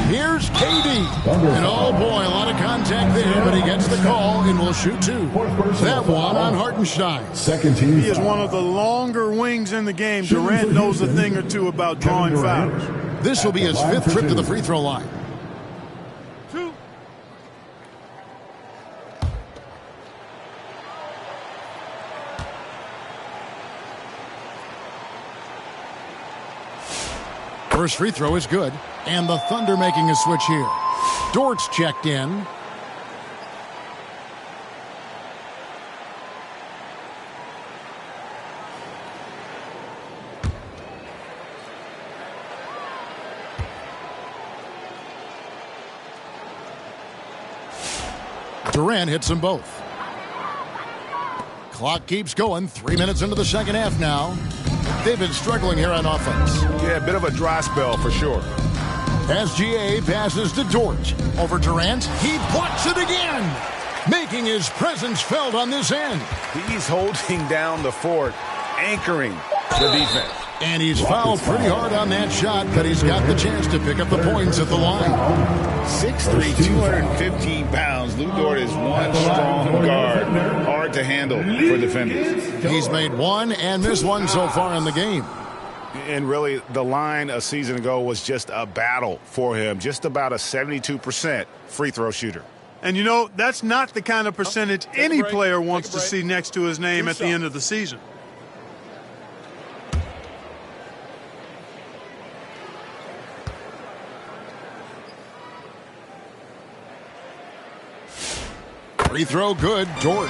Here's KD. And oh boy, a lot of contact there, but he gets the call and will shoot 2. That one on Hartenstein. Second team. He is one of the longer wings in the game. Durant knows a thing or two about drawing fouls. This will be his 5th trip to the free throw line. 2. First free throw is good. And the Thunder making a switch here. Dort's checked in. Durant hits them both. Clock keeps going. 3 minutes into the second half now. They've been struggling here on offense. Yeah, a bit of a dry spell for sure. SGA passes to Dort. Over Durant. He blocks it again. Making his presence felt on this end. He's holding down the fort, anchoring the defense. And he's fouled pretty hard on that shot, but he's got the chance to pick up the points at the line. 6'3", 215 pounds. Lou Dort is one strong guard. Hard to handle for defenders. He's made 1 and missed 1 so far in the game. And really, the line a season ago was just a battle for him. Just about a 72% free throw shooter. And, you know, that's not the kind of percentage any player wants to see next to his name at the end of the season. Free throw good, Dort.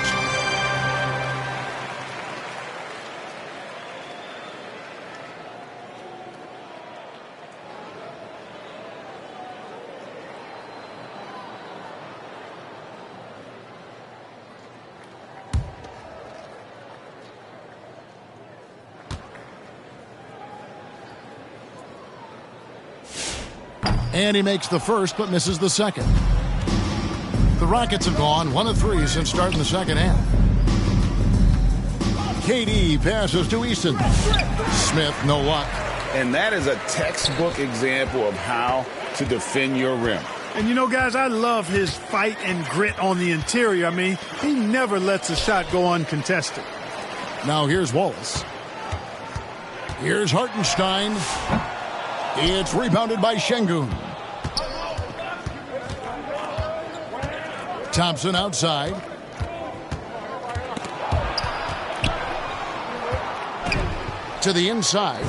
And he makes the first, but misses the second. The Rockets have gone 1 of 3 since starting the second half. KD passes to Eason. Smith, no luck. And that is a textbook example of how to defend your rim. And, you know, guys, I love his fight and grit on the interior. I mean, he never lets a shot go uncontested. Now here's Wallace. Here's Hartenstein. It's rebounded by Şengün. Thompson outside. To the inside.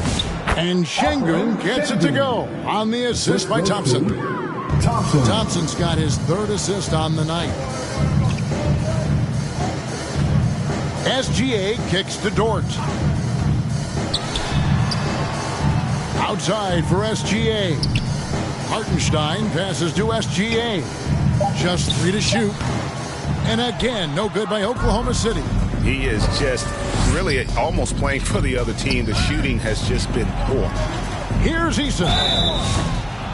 And Şengün gets it to go on the assist by Thompson. Thompson's got his 3rd assist on the night. SGA kicks to Dort. Outside for SGA. Hartenstein passes to SGA. Just 3 to shoot. And again, no good by Oklahoma City. He is just really almost playing for the other team. The shooting has just been poor. Here's Eason.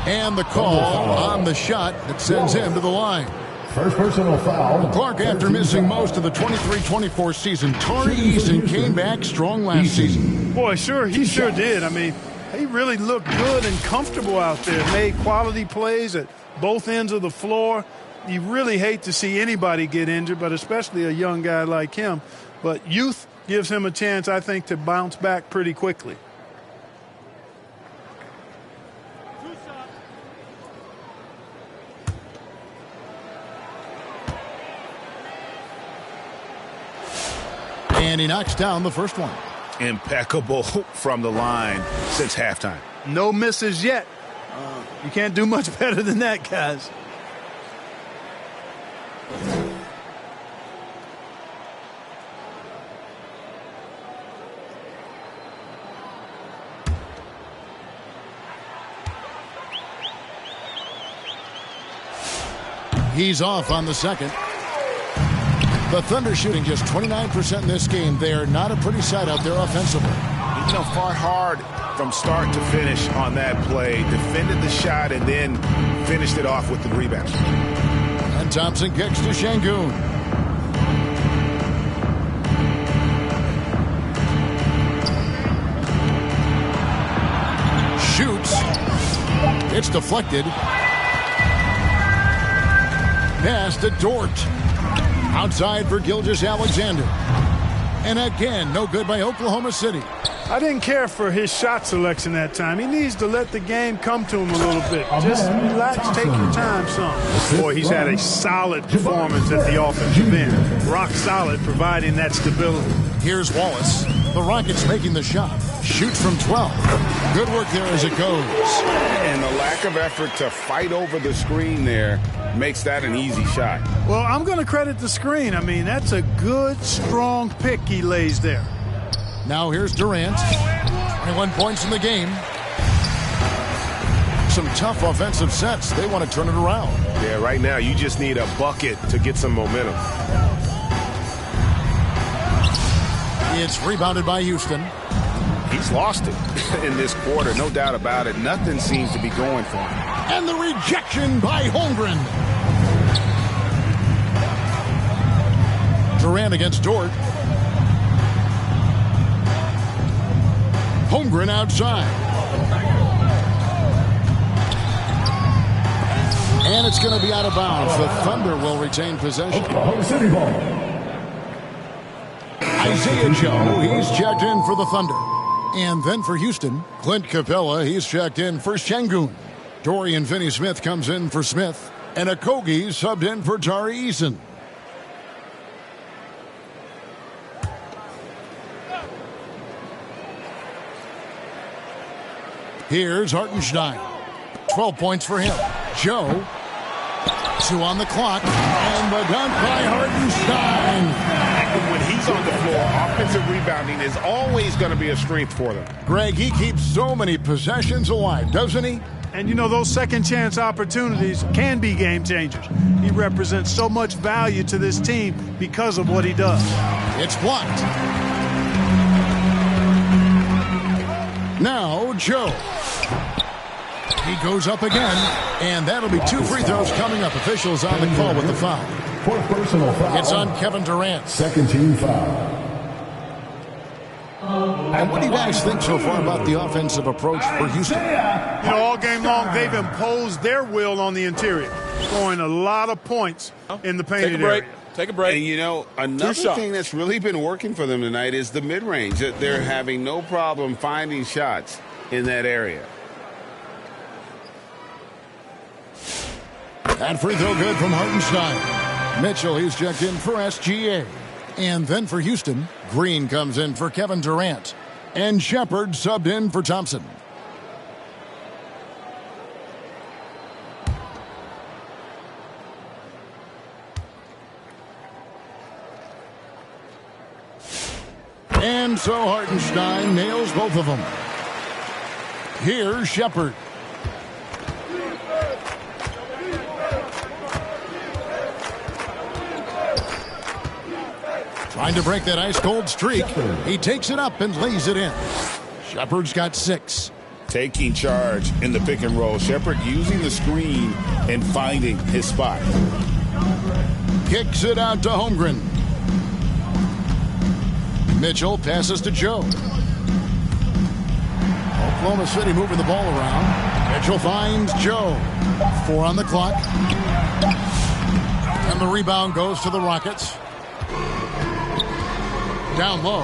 And the call on the shot that sends him to the line. First personal foul. Clark, after missing most of the 23-24 season, Tari Eason came back strong last season. Boy, he sure did. I mean, he really looked good and comfortable out there. Made quality plays at both ends of the floor. You really hate to see anybody get injured, but especially a young guy like him. But youth gives him a chance, I think, to bounce back pretty quickly. And he knocks down the first one. Impeccable from the line since halftime. No misses yet. You can't do much better than that, guys. He's off on the second. The Thunder shooting just 29% in this game. They're not a pretty sight out there offensively. You know, fought hard from start to finish on that play. Defended the shot and then finished it off with the rebound. And Thompson kicks to Şengün. Shoots. It's deflected. Pass to Dort. Outside for Gilgeous-Alexander. And again, no good by Oklahoma City. I didn't care for his shot selection that time. He needs to let the game come to him a little bit. Just relax, take your time, son. Boy, he's had a solid performance at the offensive end. Rock solid, providing that stability. Here's Wallace. The Rockets making the shot. Shoots from 12. Good work there as it goes. And the lack of effort to fight over the screen there makes that an easy shot. Well, I'm going to credit the screen. I mean, that's a good, strong pick he lays there. Now here's Durant. 21 points in the game. Some tough offensive sets. They want to turn it around. Yeah, right now you just need a bucket to get some momentum. It's rebounded by Houston. He's lost it in this quarter, no doubt about it. Nothing seems to be going for him. And the rejection by Holmgren. Durant against Dort. Holmgren outside. And it's going to be out of bounds. The Thunder will retain possession. Oklahoma City ball. Isaiah Joe, he's checked in for the Thunder. And then for Houston, Clint Capella, he's checked in for Şengün. Dorian Finney-Smith comes in for Smith. And Okogie subbed in for Tari Eason. Here's Hartenstein. 12 points for him. Joe. 2 on the clock. And the dunk by Hartenstein. When he's on the floor, offensive rebounding is always going to be a strength for them. Greg, he keeps so many possessions alive, doesn't he? And, you know, those second chance opportunities can be game changers. He represents so much value to this team because of what he does. It's blocked. Now, Joe. He goes up again, and that'll be 2 free throws coming up. Officials on the call with the foul. Fourth personal foul. It's on Kevin Durant. Second team foul. And what do you guys think so far about the offensive approach for Houston? You know, all game long, they've imposed their will on the interior, scoring a lot of points in the painted area. Take a break. And, you know, another thing that's really been working for them tonight is the mid-range. They're having no problem finding shots in that area. And free throw good from Hartenstein. Mitchell, he's checked in for SGA. And then for Houston, Green comes in for Kevin Durant. And Shepard subbed in for Thompson. And so Hartenstein nails both of them. Here's Shepard. Trying to break that ice-cold streak. He takes it up and lays it in. Shepard's got 6. Taking charge in the pick and roll. Shepard using the screen and finding his spot. Kicks it out to Holmgren. Mitchell passes to Joe. Oklahoma City moving the ball around. Mitchell finds Joe. 4 on the clock. And the rebound goes to the Rockets. Down low.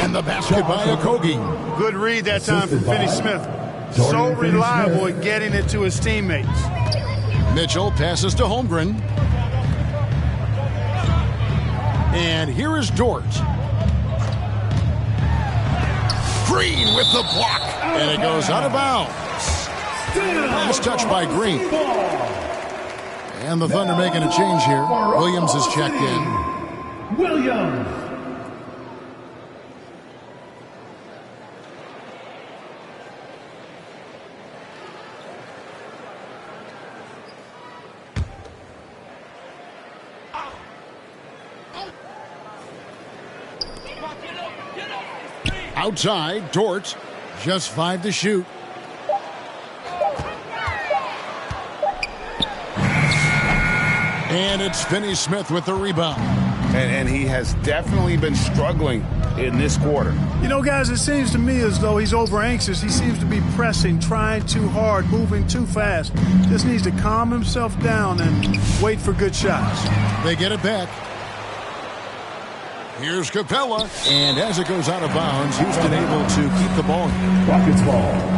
And the basket by Okogie. Good read that time from Finney-Smith. So reliable at getting it to his teammates. Mitchell passes to Holmgren. And here is Dort. Green with the block. And it goes out of bounds. Last touch by Green. And the Thunder making a change here. Williams is checked in. Williams. Outside, Dort, just 5 to shoot. And it's Finney-Smith with the rebound. And he has definitely been struggling in this quarter. You know, guys, it seems to me as though he's over anxious. He seems to be pressing, trying too hard, moving too fast. Just needs to calm himself down and wait for good shots. They get it back. Here's Capella, and as it goes out of bounds, Houston able to keep the ball. Rockets ball.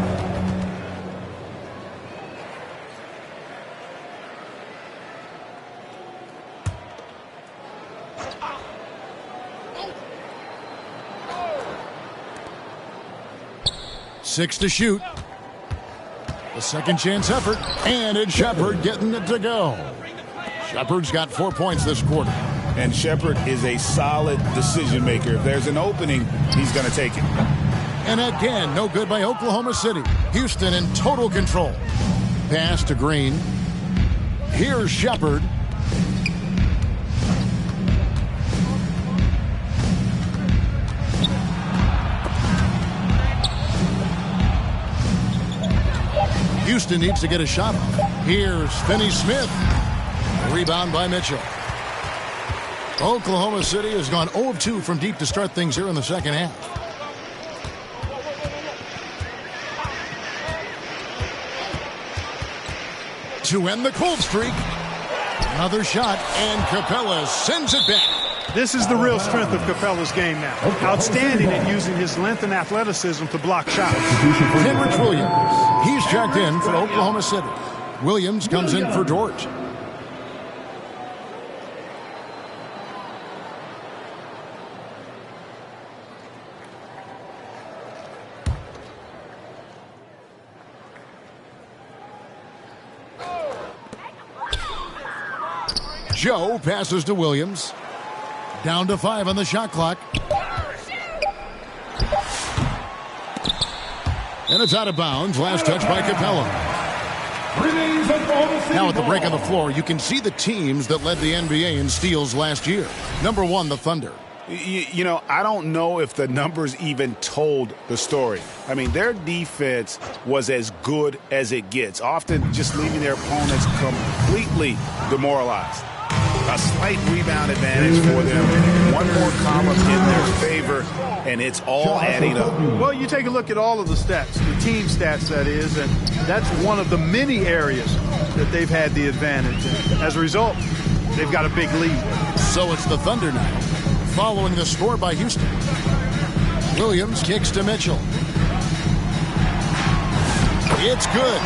Six to shoot. The second chance effort, and it's Shepard getting it to go. Shepard's got 4 points this quarter. And Shepard is a solid decision maker. If there's an opening, he's going to take it. And again, no good by Oklahoma City. Houston in total control. Pass to Green. Here's Shepard. Houston needs to get a shot off. Here's Finney-Smith. Rebound by Mitchell. Oklahoma City has gone 0 of 2 from deep to start things here in the second half. To end the cold streak. Another shot, and Capella sends it back. This is the real strength of Capella's game now. Outstanding at using his length and athleticism to block shots. Kenrich Williams. He's checked in for Oklahoma City. Williams comes in for Dort. Joe passes to Williams. Down to 5 on the shot clock. And it's out of bounds. Last touch by Capella. Now at the break on the floor, you can see the teams that led the NBA in steals last year. Number 1, the Thunder. You know, I don't know if the numbers even told the story. I mean, their defense was as good as it gets, often just leaving their opponents completely demoralized. A slight rebound advantage for them. One more column in their favor, and it's all adding up. Well, you take a look at all of the stats, the team stats, that is, and that's one of the many areas that they've had the advantage. And as a result, they've got a big lead. So it's the Thunder now, following the score by Houston. Williams kicks to Mitchell. It's good.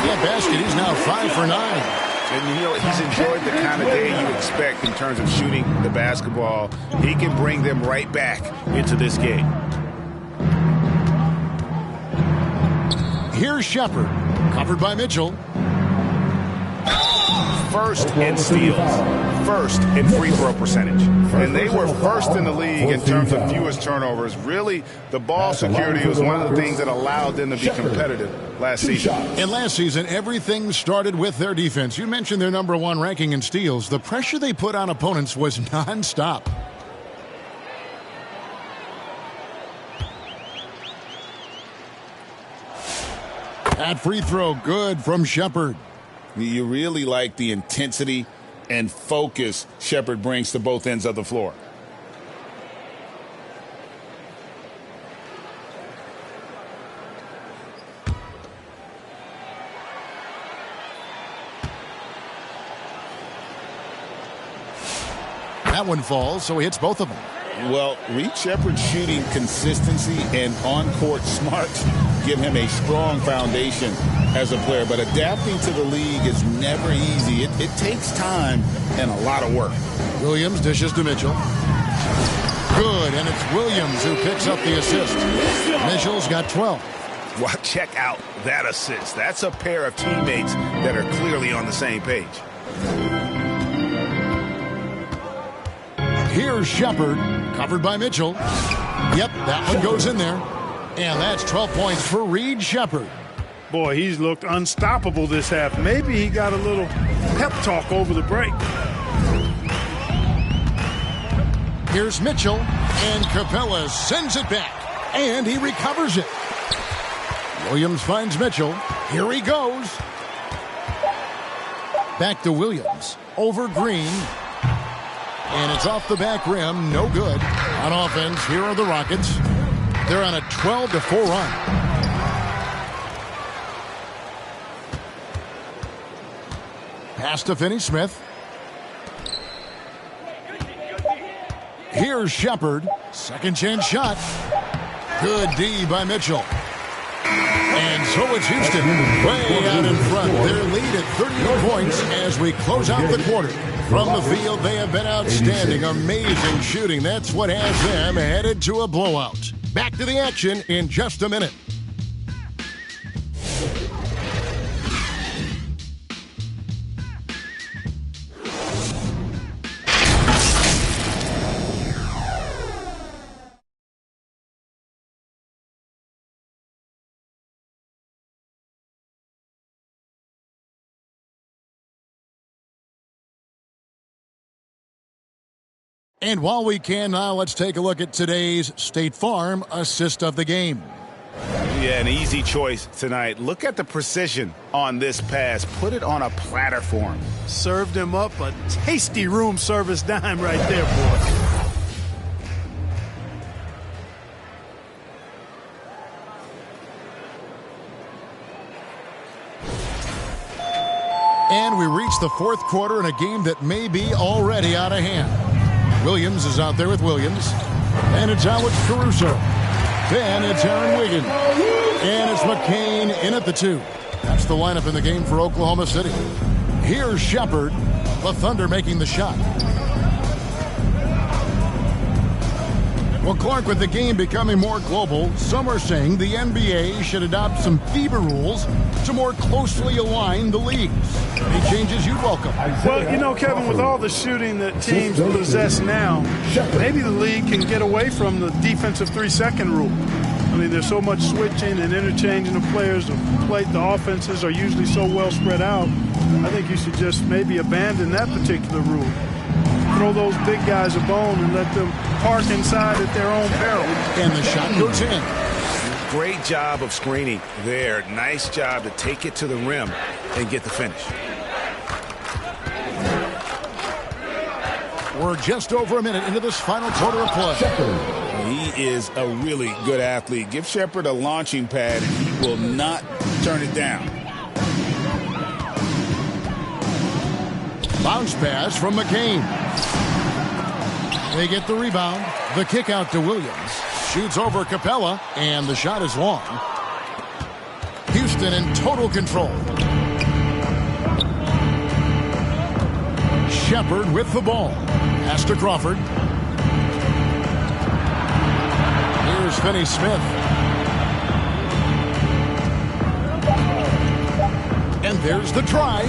That basket, he's now 5 for 9. And, you know, he's enjoyed the kind of day you expect in terms of shooting the basketball. He can bring them right back into this game. Here's Shepard, covered by Mitchell. First in steals, first in free throw percentage. And they were first in the league in terms of fewest turnovers. Really, the ball security was one of the things that allowed them to be competitive last season. And last season, everything started with their defense. You mentioned their number 1 ranking in steals. The pressure they put on opponents was nonstop. That free throw good from Shepard. You really like the intensity and focus Shepard brings to both ends of the floor. That one falls, so he hits both of them. Well, Reed Shepard's shooting consistency and on-court smarts give him a strong foundation as a player, but adapting to the league is never easy. It takes time and a lot of work. Williams dishes to Mitchell. Good, and it's Williams who picks up the assist. Mitchell's got 12. Well, check out that assist. That's a pair of teammates that are clearly on the same page. Here's Shepard, covered by Mitchell. Yep, that one goes in there. And that's 12 points for Reed Shepard. Boy, he's looked unstoppable this half. Maybe he got a little pep talk over the break. Here's Mitchell, and Capella sends it back, and he recovers it. Williams finds Mitchell. Here he goes. Back to Williams. Over Green. And it's off the back rim. No good. On offense, here are the Rockets. They're on a 12-4 run. Pass to Finney-Smith. Here's Shepard. Second chance shot. Good D by Mitchell. And so it's Houston way out in front. Their lead at 38 points as we close out the quarter. From the field, they have been outstanding. Amazing shooting. That's what has them headed to a blowout. Back to the action in just a minute. And while we can now, let's take a look at today's State Farm assist of the game. Yeah, an easy choice tonight. Look at the precision on this pass. Put it on a platter for him. Served him up a tasty room service dime right there, boy. And we reach the fourth quarter in a game that may be already out of hand. Williams is out there with Williams. And it's Alex Caruso. Then it's Aaron Wiggins. And it's McCain in at the 2. That's the lineup in the game for Oklahoma City. Here's Shepard. The Thunder making the shot. Well, Clark, with the game becoming more global, some are saying the NBA should adopt some FIBA rules to more closely align the leagues. Any changes you'd welcome? Well, you know, Kevin, with all the shooting that teams possess now, maybe the league can get away from the defensive 3-second rule. I mean, there's so much switching and interchanging of players. The offenses are usually so well spread out. I think you should just maybe abandon that particular rule. Throw those big guys a bone and let them park inside at their own peril. And the shot goes in. Great job of screening there. Nice job to take it to the rim and get the finish. We're just over a minute into this final quarter of play. He is a really good athlete. Give Shepard a launching pad, and he will not turn it down. Bounce pass from McCain. They get the rebound. The kick out to Williams. Shoots over Capella, and the shot is long. Houston in total control. Shepard with the ball. Pass to Crawford. Here's Finney-Smith. And there's the drive.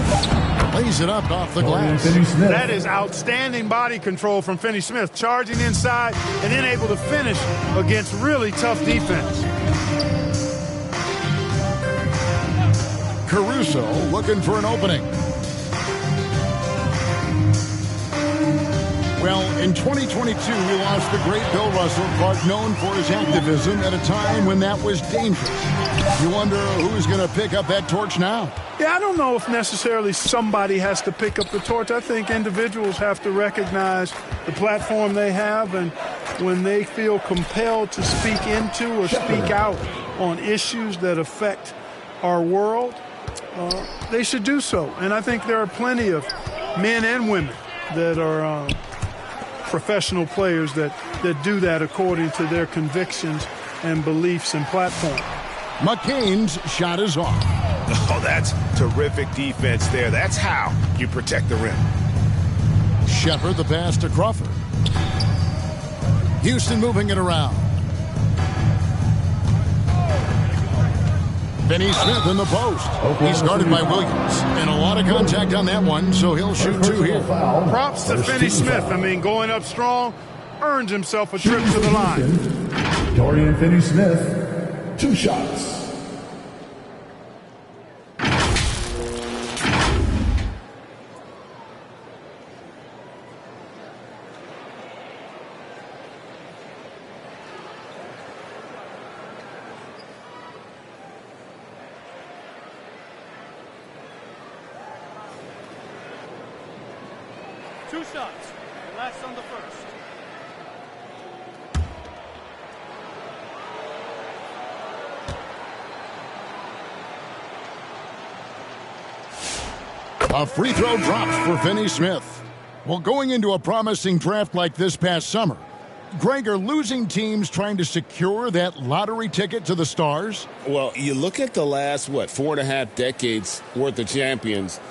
Lays it up off the glass. That is outstanding body control from Finney-Smith. Charging inside and then able to finish against really tough defense. Caruso looking for an opening. Well, In 2022, we lost the great Bill Russell, Clark known for his activism at a time when that was dangerous. You wonder who's going to pick up that torch now? Yeah, I don't know if necessarily somebody has to pick up the torch. I think individuals have to recognize the platform they have, and when they feel compelled to speak into or speak out on issues that affect our world, they should do so. And I think there are plenty of men and women that are professional players that do that according to their convictions and beliefs and platform. McCain's shot is off. Oh, that's terrific defense there. That's how you protect the rim. Shepard the pass to Crawford. Houston moving it around. Finney Smith in the post. He's guarded by Williams. And a lot of contact on that one, so he'll shoot two here. Props to Finney Smith. I mean, going up strong, earns himself a trip to the line. Dorian Finney-Smith, 2 shots. Two shots. Last on the first. A free throw drops for Finney Smith. Well, going into a promising draft like this past summer, Greg, are losing teams trying to secure that lottery ticket to the stars? Well, you look at the last, 4.5 decades worth of champions.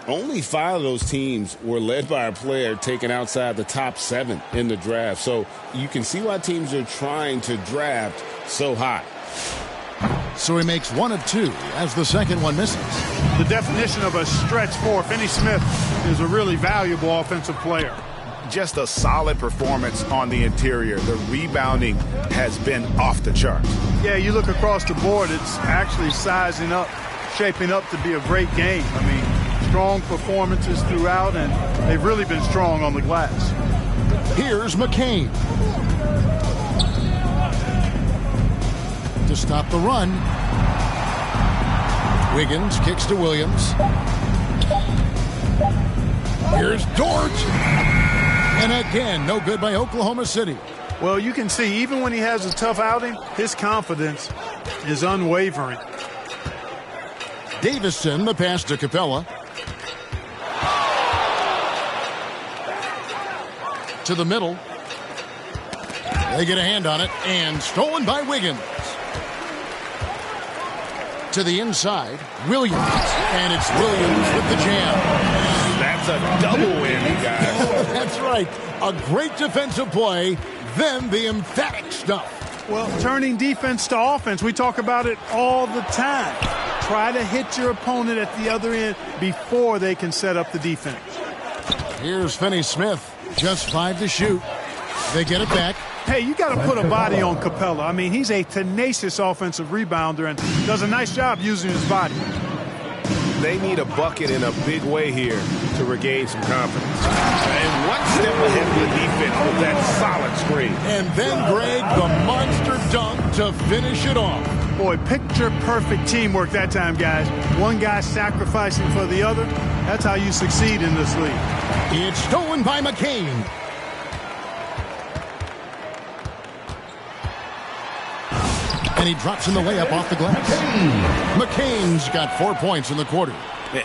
Only 5 of those teams were led by a player taken outside the top 7 in the draft. So you can see why teams are trying to draft so high. So he makes 1 of 2 as the second one misses. The definition of a stretch 4. Finney Smith is a really valuable offensive player. Just a solid performance on the interior. The rebounding has been off the charts. Yeah, you look across the board, it's actually sizing up, shaping up to be a great game. I mean, strong performances throughout, and they've really been strong on the glass. Here's McCain. To stop the run. Wiggins kicks to Williams. Here's Dort. And again, no good by Oklahoma City. Well, you can see, even when he has a tough outing, his confidence is unwavering. Davison, the pass to Capella. To the middle. They get a hand on it, and stolen by Wiggins. To the inside, Williams. And it's Williams with the jam. That's a double whammy, guys. That's right. A great defensive play, then the emphatic stuff. Well, turning defense to offense, we talk about it all the time. Try to hit your opponent at the other end before they can set up the defense. Here's Finney Smith. Just 5 to shoot. They get it back. Hey, you got to put a body on Capella. I mean, he's a tenacious offensive rebounder and does a nice job using his body. They need a bucket in a big way here to regain some confidence. And one step ahead of the defense with that solid screen. And then, Greg, the monster dunk to finish it off. Boy, picture-perfect teamwork that time, guys. One guy sacrificing for the other. That's how you succeed in this league. It's stolen by McCain. And he drops in the layup off the glass. McCain's got 4 points in the quarter.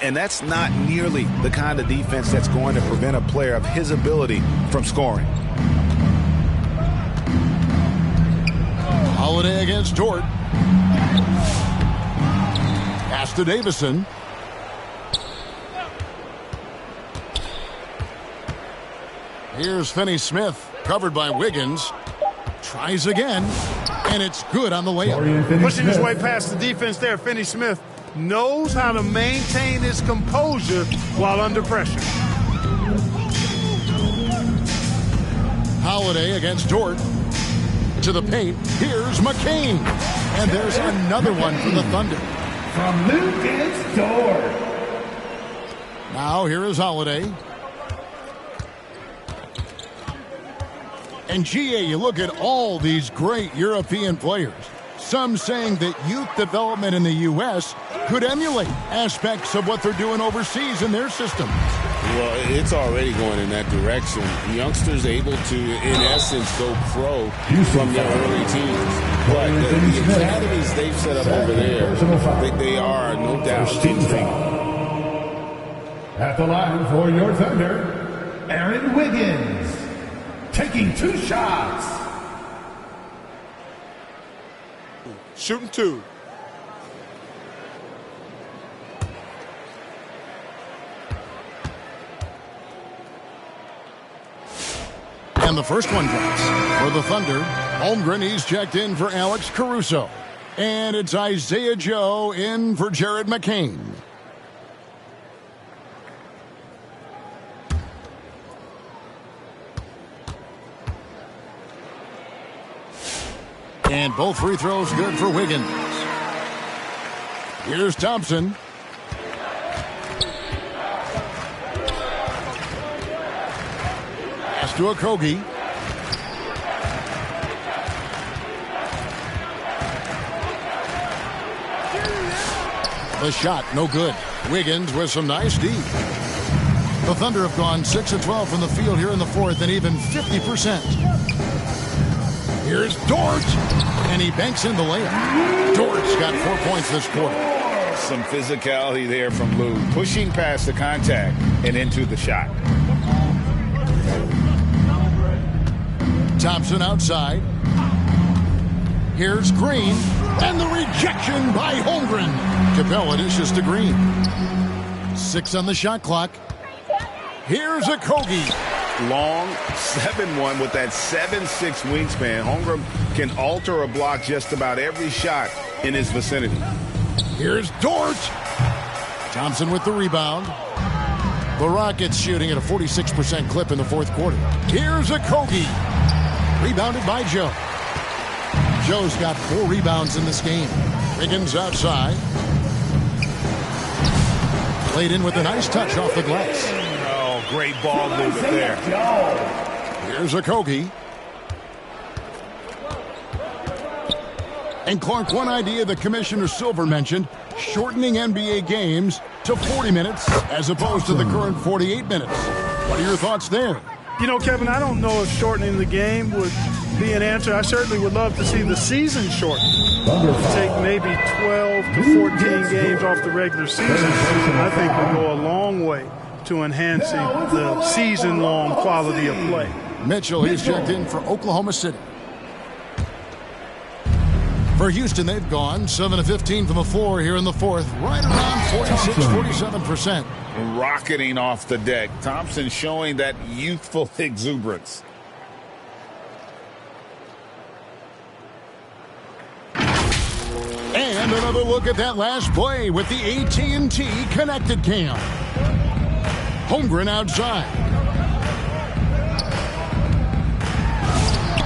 And that's not nearly the kind of defense that's going to prevent a player of his ability from scoring. Holiday against Dort. Pass to Davison. Here's Finney Smith, covered by Wiggins. Tries again, and it's good on the layup. Pushing his way past the defense there, Finney Smith knows how to maintain his composure while under pressure. Holiday against Dort. To the paint, here's McCain. And there's another one for the Thunder. From Lucas Dort. Now here is Holiday. And GA, you look at all these great European players. Some saying that youth development in the U.S. could emulate aspects of what they're doing overseas in their system. Well, it's already going in that direction. Youngsters able to, in essence, go pro from their early teens. But the academies they've set up over there, they are, no doubt, intriguing. At the line for your Thunder, Aaron Wiggins, taking 2 shots. Shooting 2. And the first one drops. For the Thunder, Holmgren, he's checked in for Alex Caruso. And it's Isaiah Joe in for Jared McCain. And both free throws good for Wiggins. Here's Thompson. Pass to Okogie. The shot, no good. Wiggins with some nice D. The Thunder have gone 6 of 12 from the field here in the fourth and even 50%. Here's Dort, and he banks in the layup. Dort's got 4 points this quarter. Some physicality there from Lou, pushing past the contact and into the shot. Thompson outside. Here's Green, and the rejection by Holmgren. Capella dishes to Green. 6 on the shot clock. Here's Okogie. Long 7-1 with that 7'6" wingspan. Holmgren can alter a block just about every shot in his vicinity. Here's Dort. Thompson with the rebound. The Rockets shooting at a 46% clip in the fourth quarter. Here's Okogie. Rebounded by Joe. Joe's got 4 rebounds in this game. Wiggins outside. Played in with a nice touch off the glass. Great ball movement there. Here's Okogie. And Clark, one idea that Commissioner Silver mentioned, shortening NBA games to 40 minutes as opposed to the current 48 minutes. What are your thoughts there? You know, Kevin, I don't know if shortening the game would be an answer. I certainly would love to see the season shortened. Take maybe 12 to 14 games off the regular season. I think would go a long way to enhancing the season-long quality of play. Mitchell, he's checked in for Oklahoma City. For Houston, they've gone 7 of 15 from the floor here in the fourth, right around 46-47%. Rocketing off the deck. Thompson showing that youthful exuberance. And another look at that last play with the AT&T connected cam. Holmgren outside.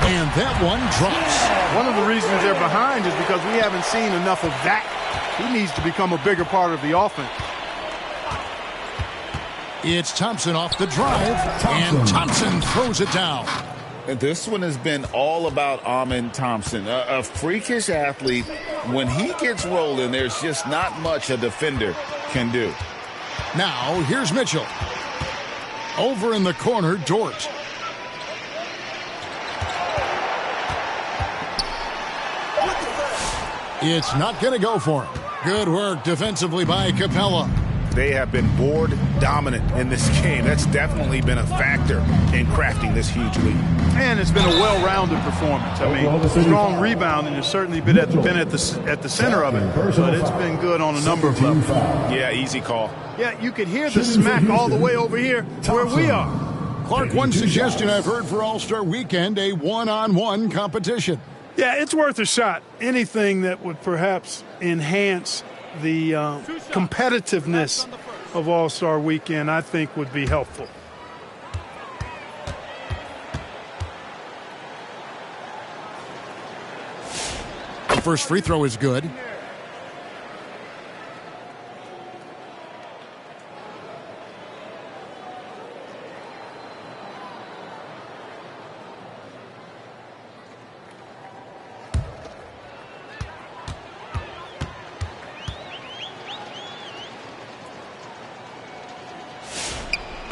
And that one drops. One of the reasons they're behind is because we haven't seen enough of that. He needs to become a bigger part of the offense. It's Thompson off the drive, and Thompson throws it down. And this one has been all about Amen Thompson, a freakish athlete. When he gets rolling, there's just not much a defender can do. Now, here's Mitchell. Over in the corner, Dort. It's not going to go for him. Good work defensively by Capella. They have been board dominant in this game. That's definitely been a factor in crafting this huge lead. And it's been a well-rounded performance. I mean, strong rebounding has certainly been at the center of it, but it's been good on a number of levels. Yeah, easy call. Yeah, you can hear the smack all the way over here where we are. Clark, one suggestion I've heard for All-Star Weekend, a one-on-one competition. Yeah, it's worth a shot. Anything that would perhaps enhance the competitiveness of All-Star Weekend, I think, would be helpful. The first free throw is good.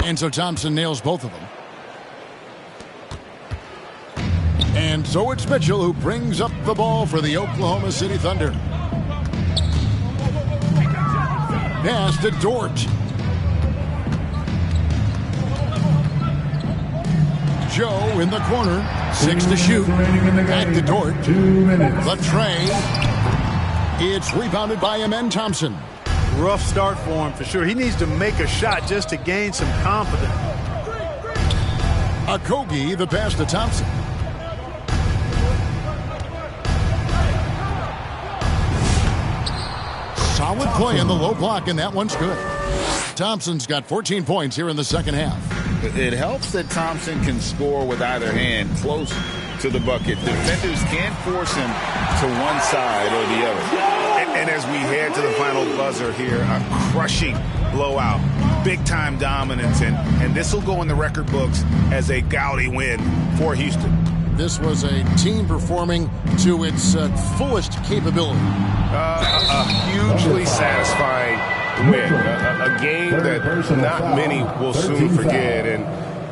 And so Thompson nails both of them. And so it's Mitchell who brings up the ball for the Oklahoma City Thunder. Pass to Dort. Joe in the corner. 6 to shoot. Back to Dort. 2 minutes. The tray. It's rebounded by Amen Thompson. Rough start for him for sure. He needs to make a shot just to gain some confidence. Okogie, the pass to Thompson. Solid play in the low block, and that one's good. Thompson's got 14 points here in the second half. It helps that Thompson can score with either hand close to the bucket. Defenders can't force him to one side or the other. And as we head to the final buzzer here, a crushing blowout, big-time dominance, and this will go in the record books as a gaudy win for Houston. This was a team performing to its fullest capability. A hugely satisfying win. A game that not many will soon forget. And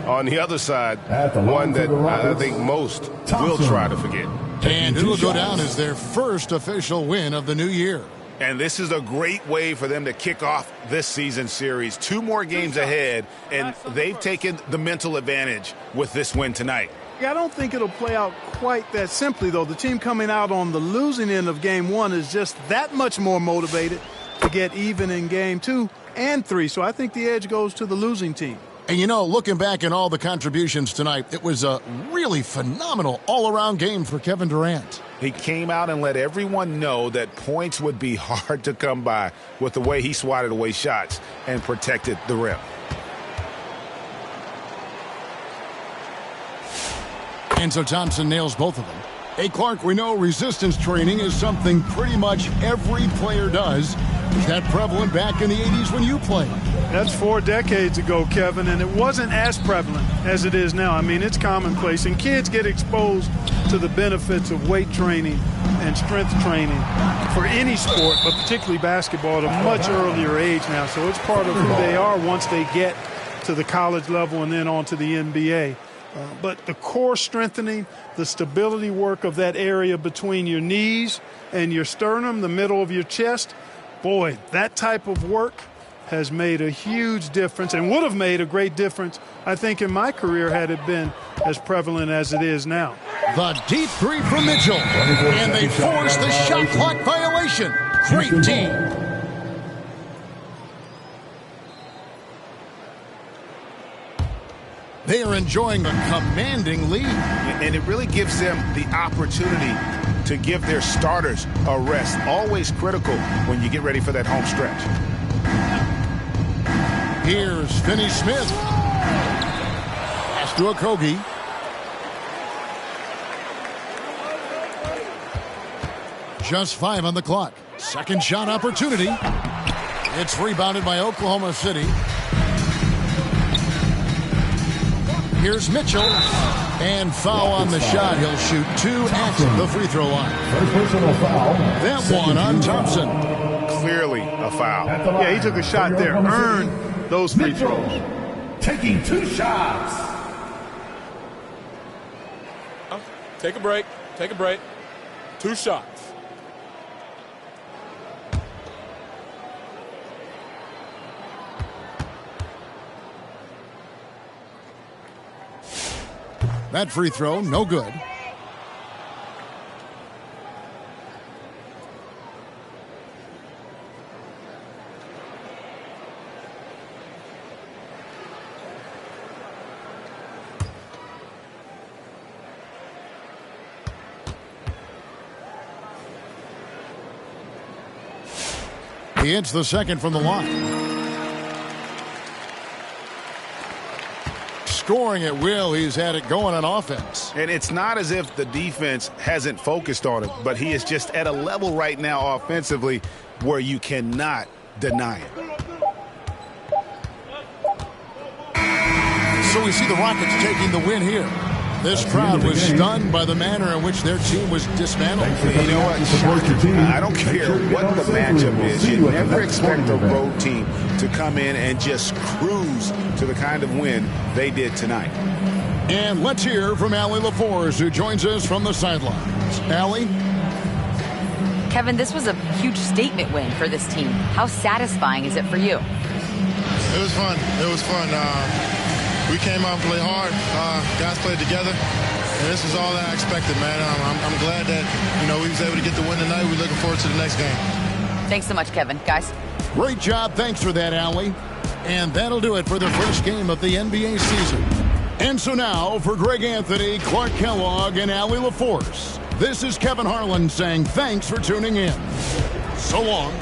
on the other side, one that I think most will try to forget. And it will go down as their first official win of the new year. And this is a great way for them to kick off this season series. 2 more games ahead, and they've taken the mental advantage with this win tonight. I don't think it'll play out quite that simply, though. The team coming out on the losing end of game 1 is just that much more motivated to get even in game 2 and 3. So I think the edge goes to the losing team. And, you know, looking back at all the contributions tonight, it was a really phenomenal all-around game for Kevin Durant. He came out and let everyone know that points would be hard to come by with the way he swatted away shots and protected the rim. And so Thompson nails both of them. Hey, Clark, we know resistance training is something pretty much every player does. Was that prevalent back in the 80s when you played? That's 4 decades ago, Kevin, and it wasn't as prevalent as it is now. I mean, it's commonplace, and kids get exposed to the benefits of weight training and strength training for any sport, but particularly basketball, at a much earlier age now. So it's part of who they are once they get to the college level and then on to the NBA. But the core strengthening, the stability work of that area between your knees and your sternum, the middle of your chest, boy, that type of work has made a huge difference and would have made a great difference, I think, in my career had it been as prevalent as it is now. The deep 3 from Mitchell, and they force the shot clock violation. Great team. They are enjoying a commanding lead. And it really gives them the opportunity to give their starters a rest. Always critical when you get ready for that home stretch. Here's Finney-Smith. Pass to Okogie. Just 5 on the clock. Second shot opportunity. It's rebounded by Oklahoma City. Here's Mitchell, and foul on the shot. He'll shoot 2 at the free throw line. First personal foul. That one on Thompson. Clearly a foul. Yeah, he took a shot there, earned those free throws. Taking 2 shots. Take a break. Take a break. 2 shots. That free throw, no good. He hits the second from the line. Scoring at will, he's had it going on offense. And it's not as if the defense hasn't focused on it, but he is just at a level right now offensively where you cannot deny it. So we see the Rockets taking the win here. This crowd was stunned by the manner in which their team was dismantled. You know what? Shocking. I don't care what the matchup is. You never expect a road team to come in and just cruise to the kind of win they did tonight. And let's hear from Allie LaForce, who joins us from the sidelines. Allie? Kevin, this was a huge statement win for this team. How satisfying is it for you? It was fun. It was fun. We came out and played hard. Guys played together. And this is all that I expected, man. I'm glad that, we was able to get the win tonight. We're looking forward to the next game. Thanks so much, Kevin. Guys. Great job. Thanks for that, Allie. And that'll do it for the first game of the NBA season. And so now, for Greg Anthony, Clark Kellogg, and Allie LaForce, this is Kevin Harlan saying thanks for tuning in. So long.